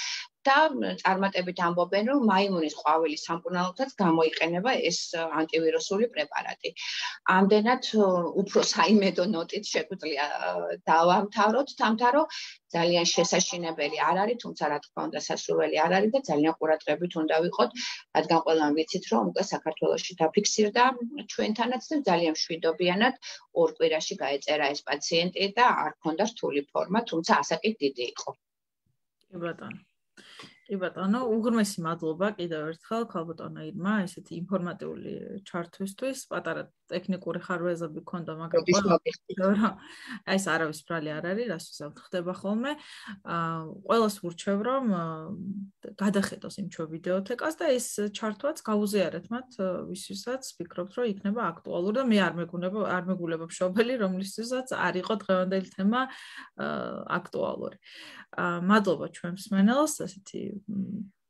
და წარმატებით ამბობენ რომ მაიმუნის ყვავილის სამკურნალოდაც გამოიყენება ეს ანტივირუსული პრეპარატი. ამდენად უფრო საიმედო ნოტით შეგვიძლია დავამთავროთ თამთავრო ძალიან შესაშინებელი არ არის თუმცა რა თქმა უნდა სასურველი არ არის და ძალიან ყურადღებით უნდა ვიყოთ რადგან ყველამ ვიცით რომ უკვე საქართველოში დაფიქსირდა ჩვენთანაც და ძალიან მშვიდობიანად 2 კვირაში გაეწერა ეს პაციენტი და არ ჰქონდა რთული ფორმა თუმცა ასაკით დიდი იყო. კი ბატონო, უღრმესი მადლობა კიდევ ერთხელ ქალბატონო ირმა, ესეთი ინფორმატიული ჩართვისთვის, პატარა ტექნიკური ხარვეზები ქონდა, მაგრამ ეს არავის ბრალი არ არის, რას ვიზავთ ხდება ხოლმე. ყველას ვურჩევ, რომ გადახედოს იმ ჩვენ ვიდეოთეკას და ეს ჩართვაც გაუზიარეთ მათ ვისთვისაც ფიქრობთ, რომ იქნება აქტუალური და მე არ მეგულება მშობელი, რომლისთვისაც არ იყო დღევანდელი თემა აქტუალური. მადლობა ჩვენ მსმენელს, ესეთი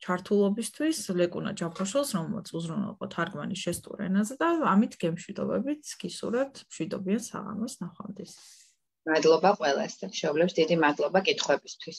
ჩართულობისთვის ლეკუნა ჯაფოშელს, რომელმაც უზრუნველყო თარგმანი შესტურ ენაზე და ამით გემშვიდობებით გისურვებთ მშვიდობიან საღამოს ნახვამდის. მადლობა ყველას და მშობლებს დიდი მადლობა კითხვებისთვის.